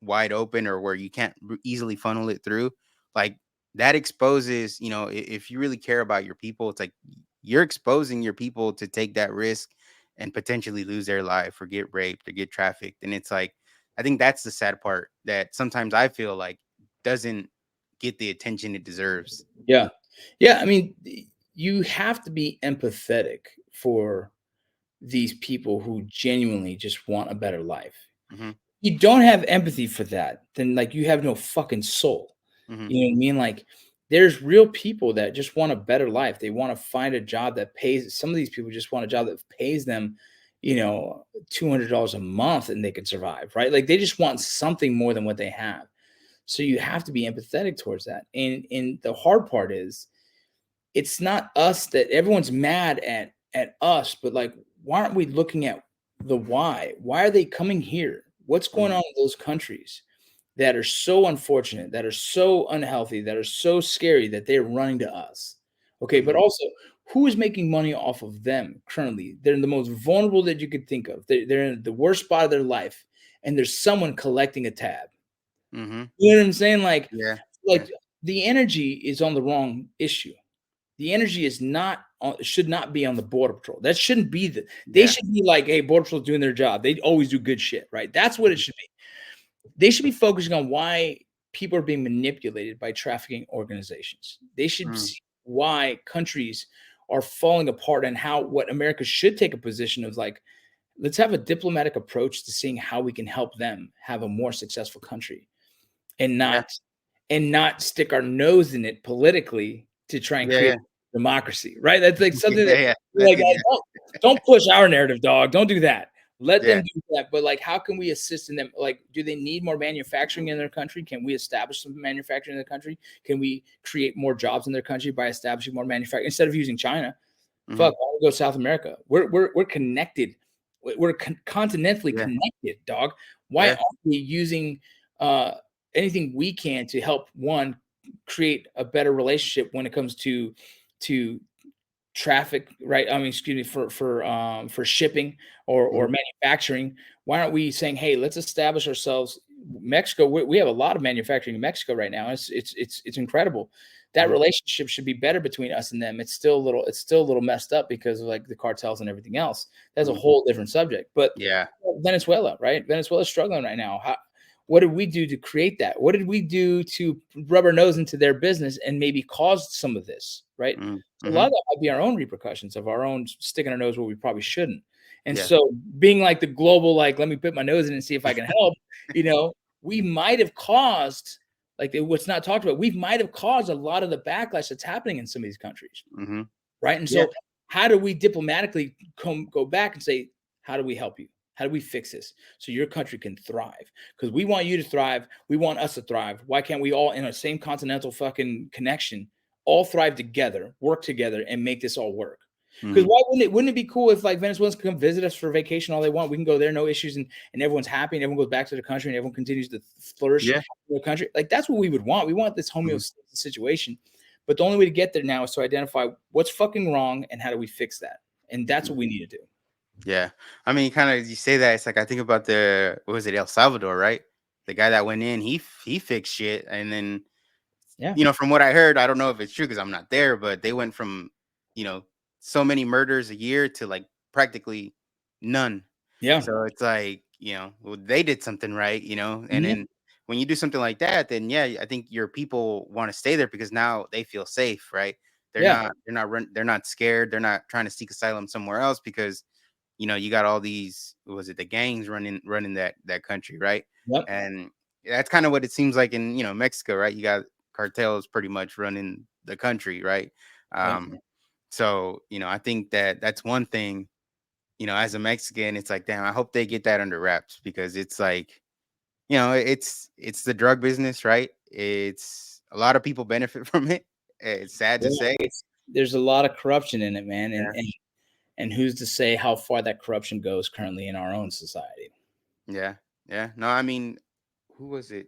wide open or where you can't easily funnel it through, like that exposes, if you really care about your people, it's like you're exposing your people to take that risk and potentially lose their life or get raped or get trafficked. And it's like, I think that's the sad part that sometimes I feel like doesn't get the attention it deserves. Yeah. Yeah. I mean, you have to be empathetic for these people who genuinely just want a better life. Mhm, You don't have empathy for that, then like you have no fucking soul. mhm, You know what I mean? Like there's real people that just want a better life. They want to find a job that pays. Some of these people just want a job that pays them, $200 a month and they can survive, right? Like they just want something more than what they have. So you have to be empathetic towards that. And the hard part is it's not us that everyone's mad at us, but like why aren't we looking at the why? Why are they coming here? What's going mhm, on in those countries that are so unfortunate, that are so unhealthy, that are so scary that they're running to us? Okay, but mhm, also who is making money off of them currently? They're the most vulnerable that you could think of. They're in the worst spot of their life, and there's someone collecting a tab. mhm. You know what I'm saying? Like, Yeah, like yeah. the energy is on the wrong issue. The energy is not should not be on the border patrol. That shouldn't be they Yeah. should be like, hey, border patrol's doing their job. They always do good shit, right? That's what it should be. They should be focusing on why people are being manipulated by trafficking organizations. They should see why countries are falling apart and what America should take a position of like, let's have a diplomatic approach to seeing how we can help them have a more successful country and not stick our nose in it politically to try and create democracy, right? That's like something that like, don't push our narrative, dog. Don't do that. Let them do that. But like, how can we assist in them? Like, do they need more manufacturing in their country? Can we establish some manufacturing in their country? Can we create more jobs in their country by establishing more manufacturing instead of using China? Fuck, I want to go South America. We're connected. We're continentally connected, dog. Why aren't we using anything we can to help create a better relationship when it comes to traffic, right? I mean, excuse me, for shipping or manufacturing. Why aren't we saying, hey, let's establish ourselves? Mexico, we have a lot of manufacturing in Mexico right now. It's incredible. That relationship should be better between us and them. It's still a little messed up because of like the cartels and everything else. That's a whole different subject. But Venezuela, right? Venezuela's struggling right now. What did we do to create that? What did we do to rub our nose into their business and maybe cause some of this, right? So a lot of that might be our own repercussions of our own sticking our nose where we probably shouldn't. And so being like the global, like, let me put my nose in and see if I can help, we might have caused, like what's not talked about, we might have caused a lot of the backlash that's happening in some of these countries, right? And so how do we diplomatically go back and say, how do we help you? How do we fix this so your country can thrive? Because we want you to thrive. We want us to thrive. Why can't we all in a same continental fucking connection all thrive together, work together, and make this all work? Because why wouldn't it be cool if like Venezuelans can come visit us for vacation all they want? We can go there, no issues, and everyone's happy and everyone goes back to the country and everyone continues to flourish in the country. Like that's what we would want. We want this homeostasis situation. But the only way to get there now is to identify what's fucking wrong and how do we fix that? And that's what we need to do. Yeah. I mean, kind of, you say that, it's like I think about what was it, El Salvador, right? The guy that went in, he fixed shit, and then from what I heard, I don't know if it's true because I'm not there, but they went from so many murders a year to like practically none. Yeah. So it's like, well, they did something right, and then when you do something like that, then I think your people want to stay there because now they feel safe, right? They're not scared. They're not trying to seek asylum somewhere else because you got all these, was it the gangs running that country, right? And that's kind of what it seems like in Mexico, right? You got cartels pretty much running the country, right? So I think that's one thing. As a Mexican, it's like, damn, I hope they get that under wraps because it's like, it's the drug business, right? It's a lot of people benefit from it. It's sad to say. There's a lot of corruption in it, man, and who's to say how far that corruption goes currently in our own society? Yeah. No, I mean, who was it?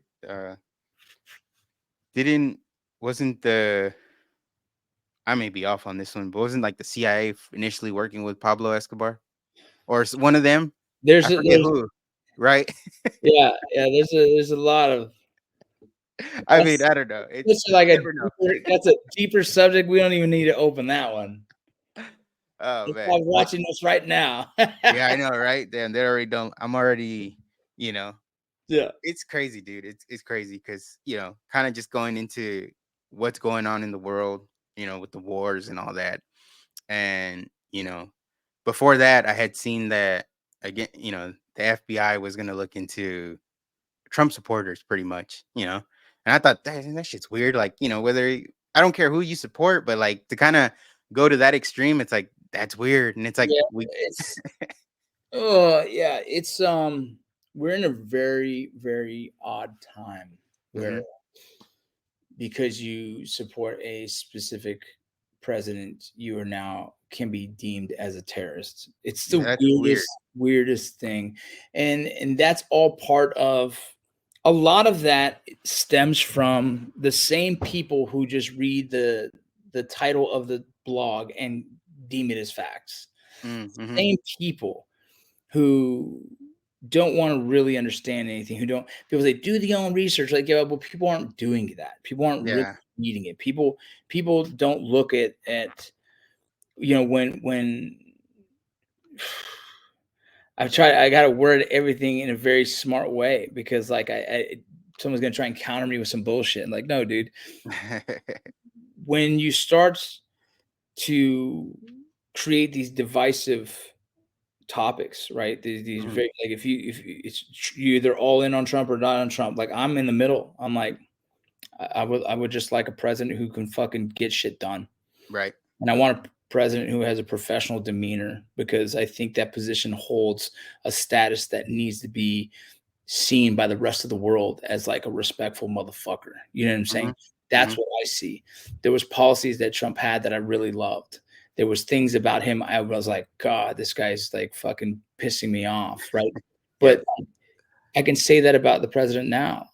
Wasn't the I may be off on this one, but wasn't like the CIA initially working with Pablo Escobar or one of them? I forget who, right? There's a lot of. I mean, I don't know. It's like that's a deeper subject. We don't even need to open that one. Oh man, I'm watching this right now. Yeah, I know, right? Damn, they already don't. I'm already, Yeah, it's crazy, dude. It's crazy because kind of just going into what's going on in the world, with the wars and all that, and before that, I had seen that again. The FBI was gonna look into Trump supporters, pretty much, and I thought that shit's weird. Like, I don't care who you support, but like to kind of go to that extreme, it's like that's weird, and it's like it's we're in a very, very odd time where because you support a specific president, you are now can be deemed as a terrorist. It's the weirdest thing. And that's all part of a lot of that stems from the same people who just read the title of the blog and deem it as facts. Same people who don't want to really understand anything, people say do the own research, like, well, people aren't doing that. People aren't really reading it. People don't look at when I got to word everything in a very smart way, because like someone's gonna try and counter me with some bullshit. Like, no, dude. When you start to create these divisive topics, right? These Mhm. very, like, if you either all in on Trump or not on Trump. Like, I'm in the middle. I'm like, I would just like a president who can fucking get shit done. Right. And I want a president who has a professional demeanor, because I think that position holds a status that needs to be seen by the rest of the world as like a respectful motherfucker. You know what I'm saying? Mhm. That's Mhm. what I see. There was policies that Trump had that I really loved. There was things about him I was like, God, this guy's like fucking pissing me off, right? Yeah. But I can say that about the president now.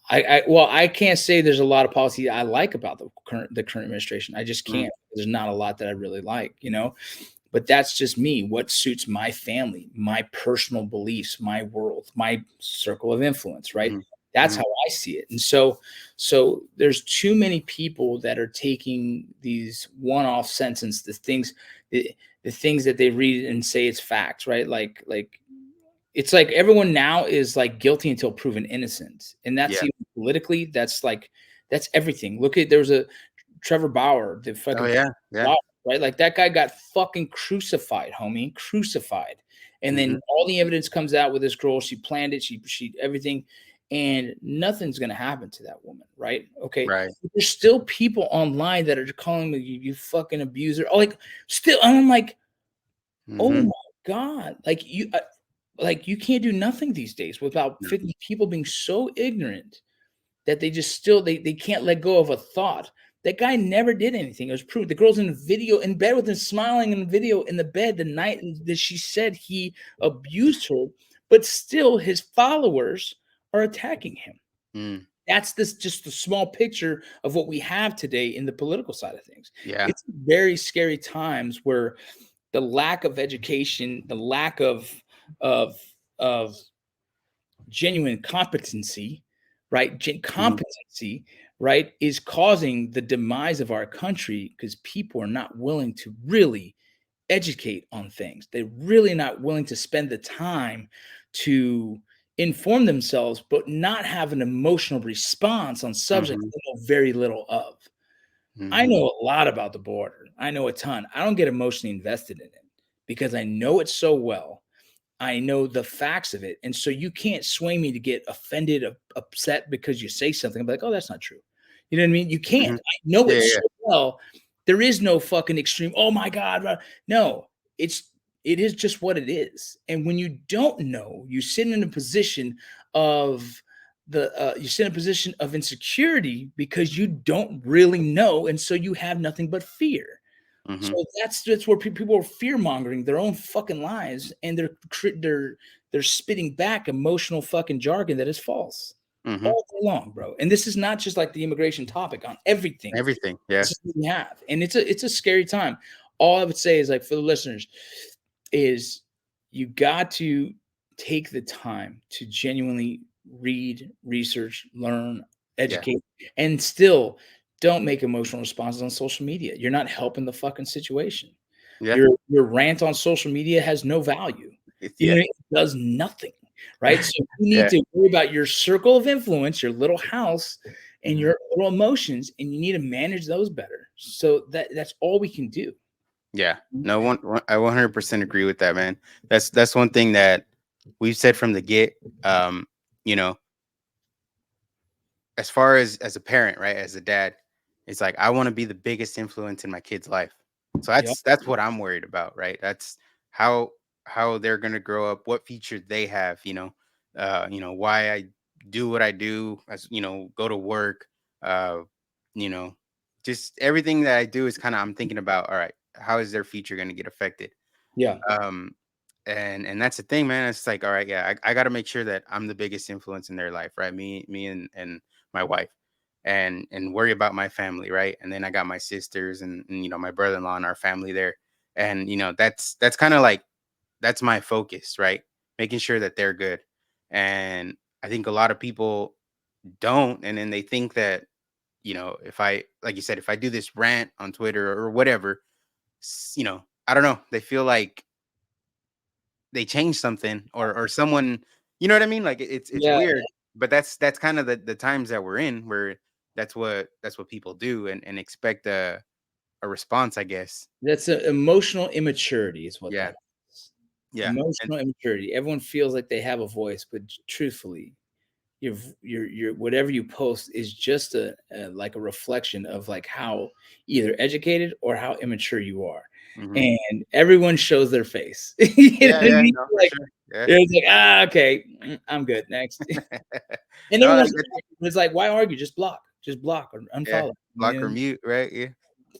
Well, I can't say there's a lot of policy I like about the current administration. I just Mhm. can't. There's not a lot that I really like. But that's just me. What suits my family, my personal beliefs, my world, my circle of influence, right? Mhm. That's Mhm. how I see it. And so there's too many people that are taking these one-off sentences, the things that they read and say it's facts, right? Like it's like everyone now is like guilty until proven innocent. And that's Yeah. even politically, that's everything. Look at, there was a Trevor Bauer, the Oh fucking yeah. Yeah. right? Like, that guy got fucking crucified, homie, crucified. And Mhm. then all the evidence comes out with this girl. She planned it. She everything, and nothing's gonna happen to that woman, right? Okay. Right. There's still people online that are calling me, you fucking abuser. Oh, like, still, and I'm like, oh Mhm. my God, like, you can't do nothing these days without No. 50 people being so ignorant that they just still they can't let go of a thought. That guy never did anything. It was proved. The girl's in the video in bed with him, smiling in the video in the bed the night that she said he abused her, but still his followers are attacking him. Mm. That's this just a small picture of what we have today in the political side of things. Yeah. It's very scary times where the lack of education, the lack of of genuine competency, right? Mhm. Competency, right, is causing the demise of our country, because people are not willing to really educate on things. They're really not willing to spend the time to inform themselves, but not have an emotional response on subjects Mhm. they know very little of. I Mhm. know a lot about the border. I know a ton. I don't get emotionally invested in it because I know it so well. I know the facts of it. And so you can't sway me to get offended, upset because you say something. I'm like, oh, that's not true. You know what I mean? You can't. Mhm. I know Yeah. it Yeah. so well. There is no fucking extreme. Oh my God. No, it is just what it is. And when you don't know, you sit in a position of you sit in a position of insecurity because you don't really know. And so you have nothing but fear. Mhm. So that's where people are fear mongering their own fucking lives, and they're spitting back emotional fucking jargon that is false Mhm. all day long, bro. And this is not just like the immigration topic, on everything. Everything. Yeah. This is what we have, and it's a scary time. All I would say is, like, for the listeners, is you got to take the time to genuinely read, research, learn, Yeah. educate, and still don't make emotional responses on social media. You're not helping the fucking situation. Yeah. Your rant on social media has no value. You know Yeah. what I mean? It does nothing, right? So you need Yeah. to worry about your circle of influence, your little house, and Mhm. your little emotions, and you need to manage those better. So that's all we can do. Yeah. No I 100% agree with that, man. That's one thing that we've said from the get. Um, you know, as far as a parent, right, as a dad, it's like I want to be the biggest influence in my kid's life. So Yep. that's what I'm worried about, right? That's how how they're gonna grow up, what features they have, why I do what I do, as go to work, uh, you know, just everything that I do is kind of I'm thinking about, all right, how is their future gonna get affected? Yeah. Um, and that's the thing, man. It's like, all right, yeah, I got to make sure that I'm the biggest influence in their life, right? Me and my wife, and worry about my family, right? And then I got my sisters and my brother-in-law and our family there, and that's kind of like that's my focus, right? Making sure that they're good, and I think a lot of people don't, and then they think that if I, like you said, if I do this rant on Twitter or whatever, I don't know, they feel like they changed something, or someone, you know what I mean? Like it's Yeah, weird, but that's kind of the times that we're in, where that's what people do, and expect a response, I guess. that's a emotional immaturity is what Yeah. that is. Yeah. And Emotional immaturity. Everyone feels like they have a voice, but truthfully, your whatever you post is just a like a reflection of like how either educated or how immature you are. mhm. And everyone shows their face. You know Yeah, what I yeah, mean? no, for Like sure. Yeah. it's like, okay, I'm good. Next. And No, everyone's it's like, why argue? Just block or yeah, unfollow. block You or know? mute, right? Yeah.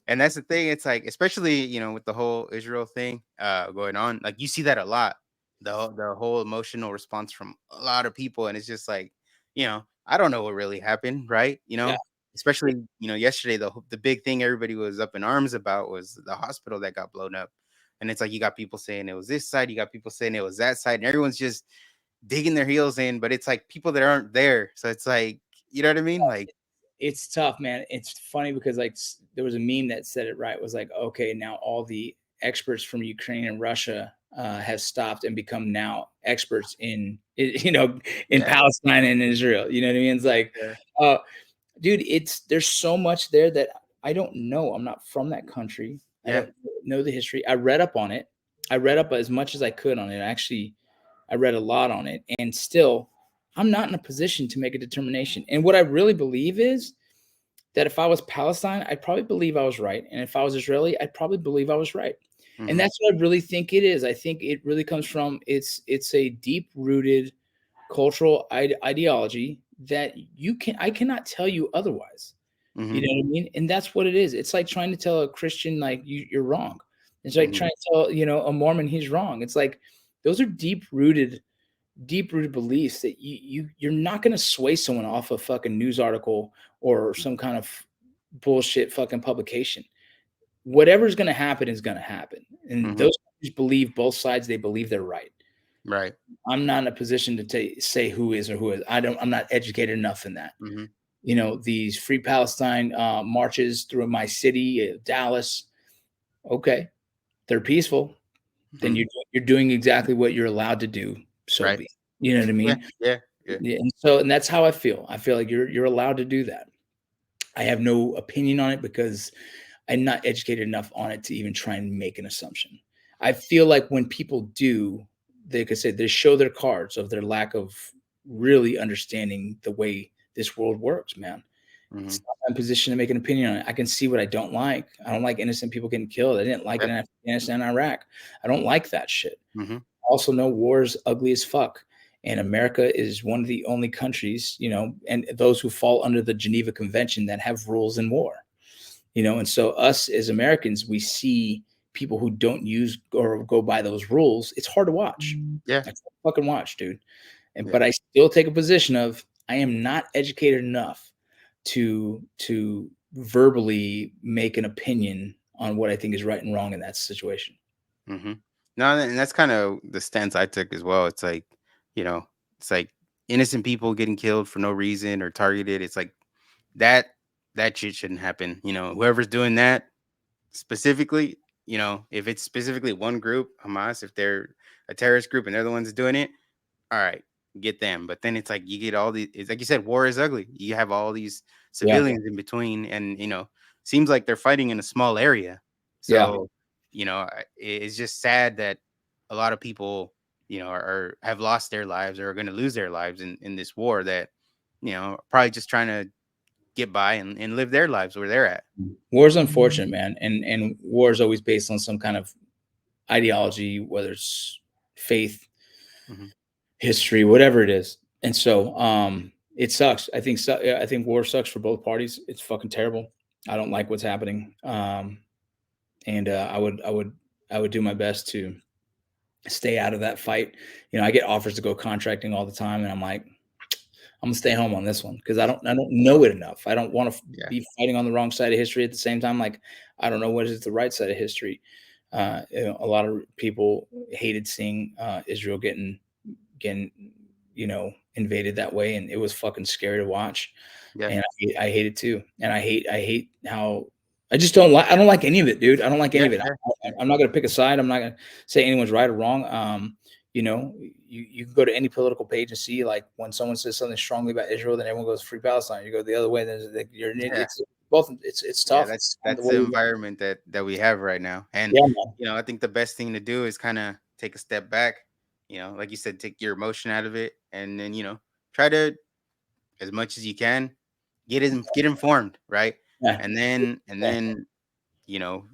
And that's the thing. It's like, especially, with the whole Israel thing going on, like you see that a lot. The whole emotional response from a lot of people, and it's just like, I don't know what really happened, right? Yeah. Especially, yesterday the big thing everybody was up in arms about was the hospital that got blown up. And it's like you got people saying it was this side, you got people saying it was that side, and everyone's just digging their heels in, but it's like people that aren't there. So it's like, you know what I mean? Like, It's tough, man. It's funny because like there was a meme that said it right. It was like, okay, now all the experts from Ukraine and Russia have stopped and become now experts in in yeah, Palestine and Israel. You know what I mean? It's like, yeah, uh, dude, there's so much there that I don't know. I'm not from that country. I yeah. don't know the history. I read up on it. I read up as much as I could on it. Actually, I read a lot on it, and still, I'm not in a position to make a determination. And what I really believe is that if I was Palestine, I'd probably believe I was right, and if I was Israeli, I'd probably believe I was right. And Hmm. that's what I really think it is. I think it really comes from it's a deep rooted cultural ideology that I cannot tell you otherwise. You Hmm. know what I mean? And that's what it is. It's like trying to tell a Christian like you're wrong. It's like Hmm. trying to tell a Mormon he's wrong. It's like those are deep rooted beliefs that you're not going to sway someone off a fucking news article or some kind of bullshit fucking publication. Whatever's going to happen is going to happen, and Hmm. those countries believe both sides. They believe they're right. Right. I'm not in a position to say who is or who is. I'm not educated enough in that. Hmm. These Free Palestine marches through my city, Dallas. Okay, they're peaceful. Then Hmm. you're doing exactly what you're allowed to do. So Right. be. You know what I Yeah. mean? Yeah. Yeah. Yeah, and that's how I feel. I feel like you're allowed to do that. I have no opinion on it because I'm not educated enough on it to even try and make an assumption. I feel like when people do, they could say they show their cards of their lack of really understanding the way this world works, man. Hmm. It's not my position to make an opinion on it. I can see what I don't like. I don't like innocent people getting killed. I didn't like it Yeah. in Afghanistan and Iraq. I don't like that shit. Hmm. Also know war is ugly as fuck. And America is one of the only countries, and those who fall under the Geneva Convention that have rules in war, And so us as Americans, we see people who don't use or go by those rules. It's hard to watch. Yeah. I can't fucking watch, dude. Yeah. But I still take a position of I am not educated enough to verbally make an opinion on what I think is right and wrong in that situation. Hmm. No, and that's kind of the stance I took as well. It's like, you know, it's like innocent people getting killed for no reason or targeted. It's like that that shit shouldn't happen. Whoever's doing that specifically, if it's specifically one group, Hamas, if they're a terrorist group and they're the ones doing it, all right, get them. But then it's like you get all these. It's like you said, war is ugly. You have all these Yeah. civilians in between, and seems like they're fighting in a small area. Yeah. So it's just sad that a lot of people, are have lost their lives or are going to lose their lives in this war. That probably just trying to get by and live their lives where they're at. War is unfortunate, man. And war is always based on some kind of ideology, whether it's faith, Hmm. history, whatever it is. And so it sucks. I think war sucks for both parties. It's fucking terrible. I don't like what's happening. And I would do my best to stay out of that fight. I get offers to go contracting all the time, and I'm like, I'm gonna stay home on this one because I don't know it enough. I don't want to Yeah. be fighting on the wrong side of history at the same time. Like I don't know what is the right side of history. A lot of people hated seeing Israel getting invaded that way, and it was fucking scary to watch. Yeah. And I hate it too. And I hate how I just don't like. I don't like any of it, dude. I don't like any Yeah, of it. yeah, I'm not gonna pick a side. I'm not gonna say anyone's right or wrong. You know, you can go to any political page and see like when someone says something strongly about Israel, then everyone goes free Palestine. You go the other way, then you're yeah. it's both. It's Yeah, tough. It's kind of that's the way the we go. environment that we have right now. And Yeah, man. I think the best thing to do is kind of take a step back, like you said, take your emotion out of it, and then, try to, as much as you can, get informed, right? Yeah. And then, you know,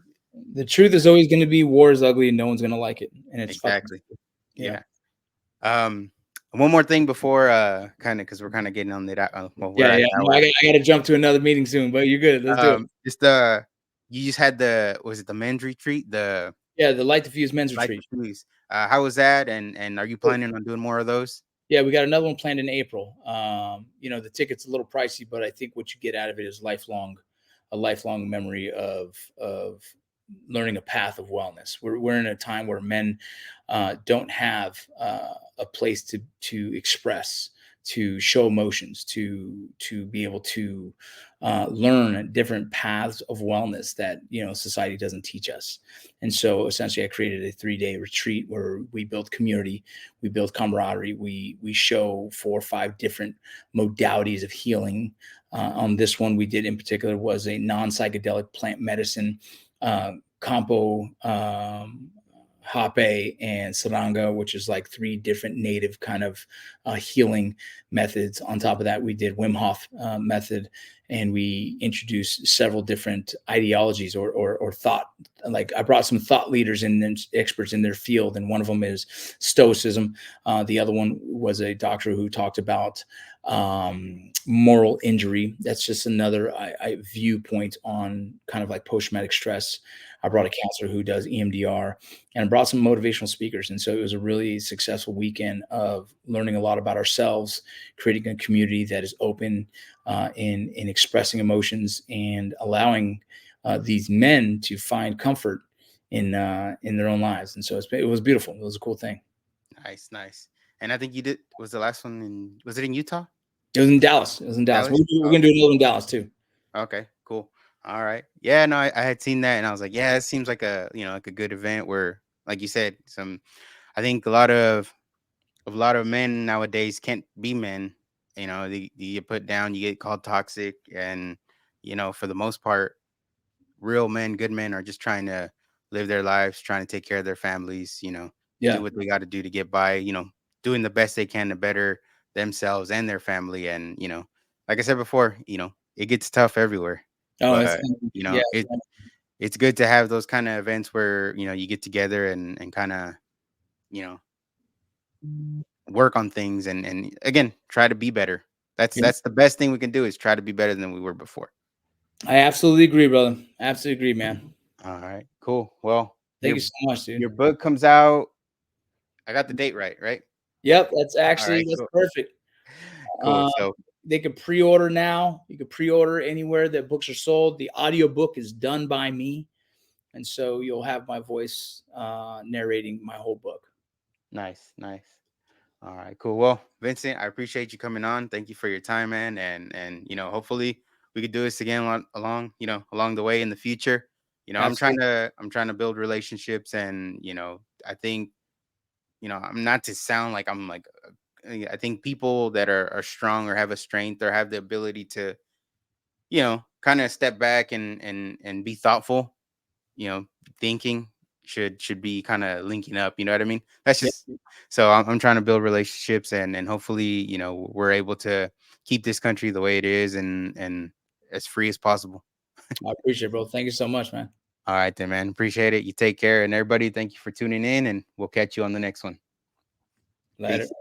The truth is always going to be war is ugly and no one's going to like it, and it's fucking exactly. yeah. Yeah. Um one more thing before kind of, because we're kind of getting on the well, we're Yeah, at yeah. an No, hour. I got to jump to another meeting soon, but you're good. Let's do it. Just you just had was it the men's retreat, the Yeah, the light diffused men's like retreat. please, how was that, and are you planning on doing more of those? Yeah, we got another one planned in April. The ticket's a little pricey, but I think what you get out of it is a lifelong memory of learning a path of wellness. We're in a time where men don't have a place to express, to show emotions, to be able to learn different paths of wellness that society doesn't teach us. And so essentially, I created a 3-day retreat where we build community, we build camaraderie, we show 4 or 5 different modalities of healing. On this one, we did in particular was a non-psychedelic plant medicine, campo, hape, and saranga, which is like 3 different native kind of healing methods. On top of that, we did Wim Hof method, and we introduced several different ideologies or thought. Like I brought some thought leaders and experts in their field, and one of them is Stoicism. The other one was a doctor who talked about moral injury. That's just another viewpoint on kind of like post-traumatic stress. I brought a counselor who does EMDR, and I brought some motivational speakers. And so it was a really successful weekend of learning a lot about ourselves, creating a community that is open in expressing emotions and allowing these men to find comfort in their own lives. And so it was beautiful. It was a cool thing. Nice, nice. And I think you did, was the last one was it in Utah? It was in Dallas. It was in Dallas. Dallas? We're gonna do another one in Dallas too. Okay, cool. All right. Yeah, no, I had seen that and I was like, yeah, it seems like like a good event where, like you said, I think a lot of men nowadays can't be men. You get put down, you get called toxic, and for the most part, real men, good men are just trying to live their lives, trying to take care of their families, do Yeah. what they got to do to get by, doing the best they can to better themselves and their family. And, like I said before, it gets tough everywhere. Oh, it's But, yeah. it's good to have those kind of events where, you get together and kind of, you know, work on things and again, try to be better. That's Yeah. that's the best thing we can do is try to be better than we were before. I absolutely agree, brother. Absolutely agree, man. All right, cool. Well, Thank you your so much, dude. your book comes out. I got the date right, right? Yep, All right, that's cool. perfect. Cool. Um, So they could pre-order now. You could pre-order anywhere that books are sold. The audio book is done by me, and so you'll have my voice narrating my whole book. nice, nice. All right, cool. Well, Vincent, I appreciate you coming on. Thank you for your time, man. And hopefully we could do this again along the way in the future. Absolutely. I'm trying to build relationships, and I think I'm not to sound like I'm like I think people that are strong or have a strength or have the ability to kind of step back and be thoughtful, you know, thinking should be kind of linking up. You know what I mean? That's Yeah, just so I'm trying to build relationships and hopefully we're able to keep this country the way it is and as free as possible. I appreciate it, bro. Thank you so much, man. All right, then, man. Appreciate it. You take care, and everybody, thank you for tuning in, and we'll catch you on the next one. Later. Peace.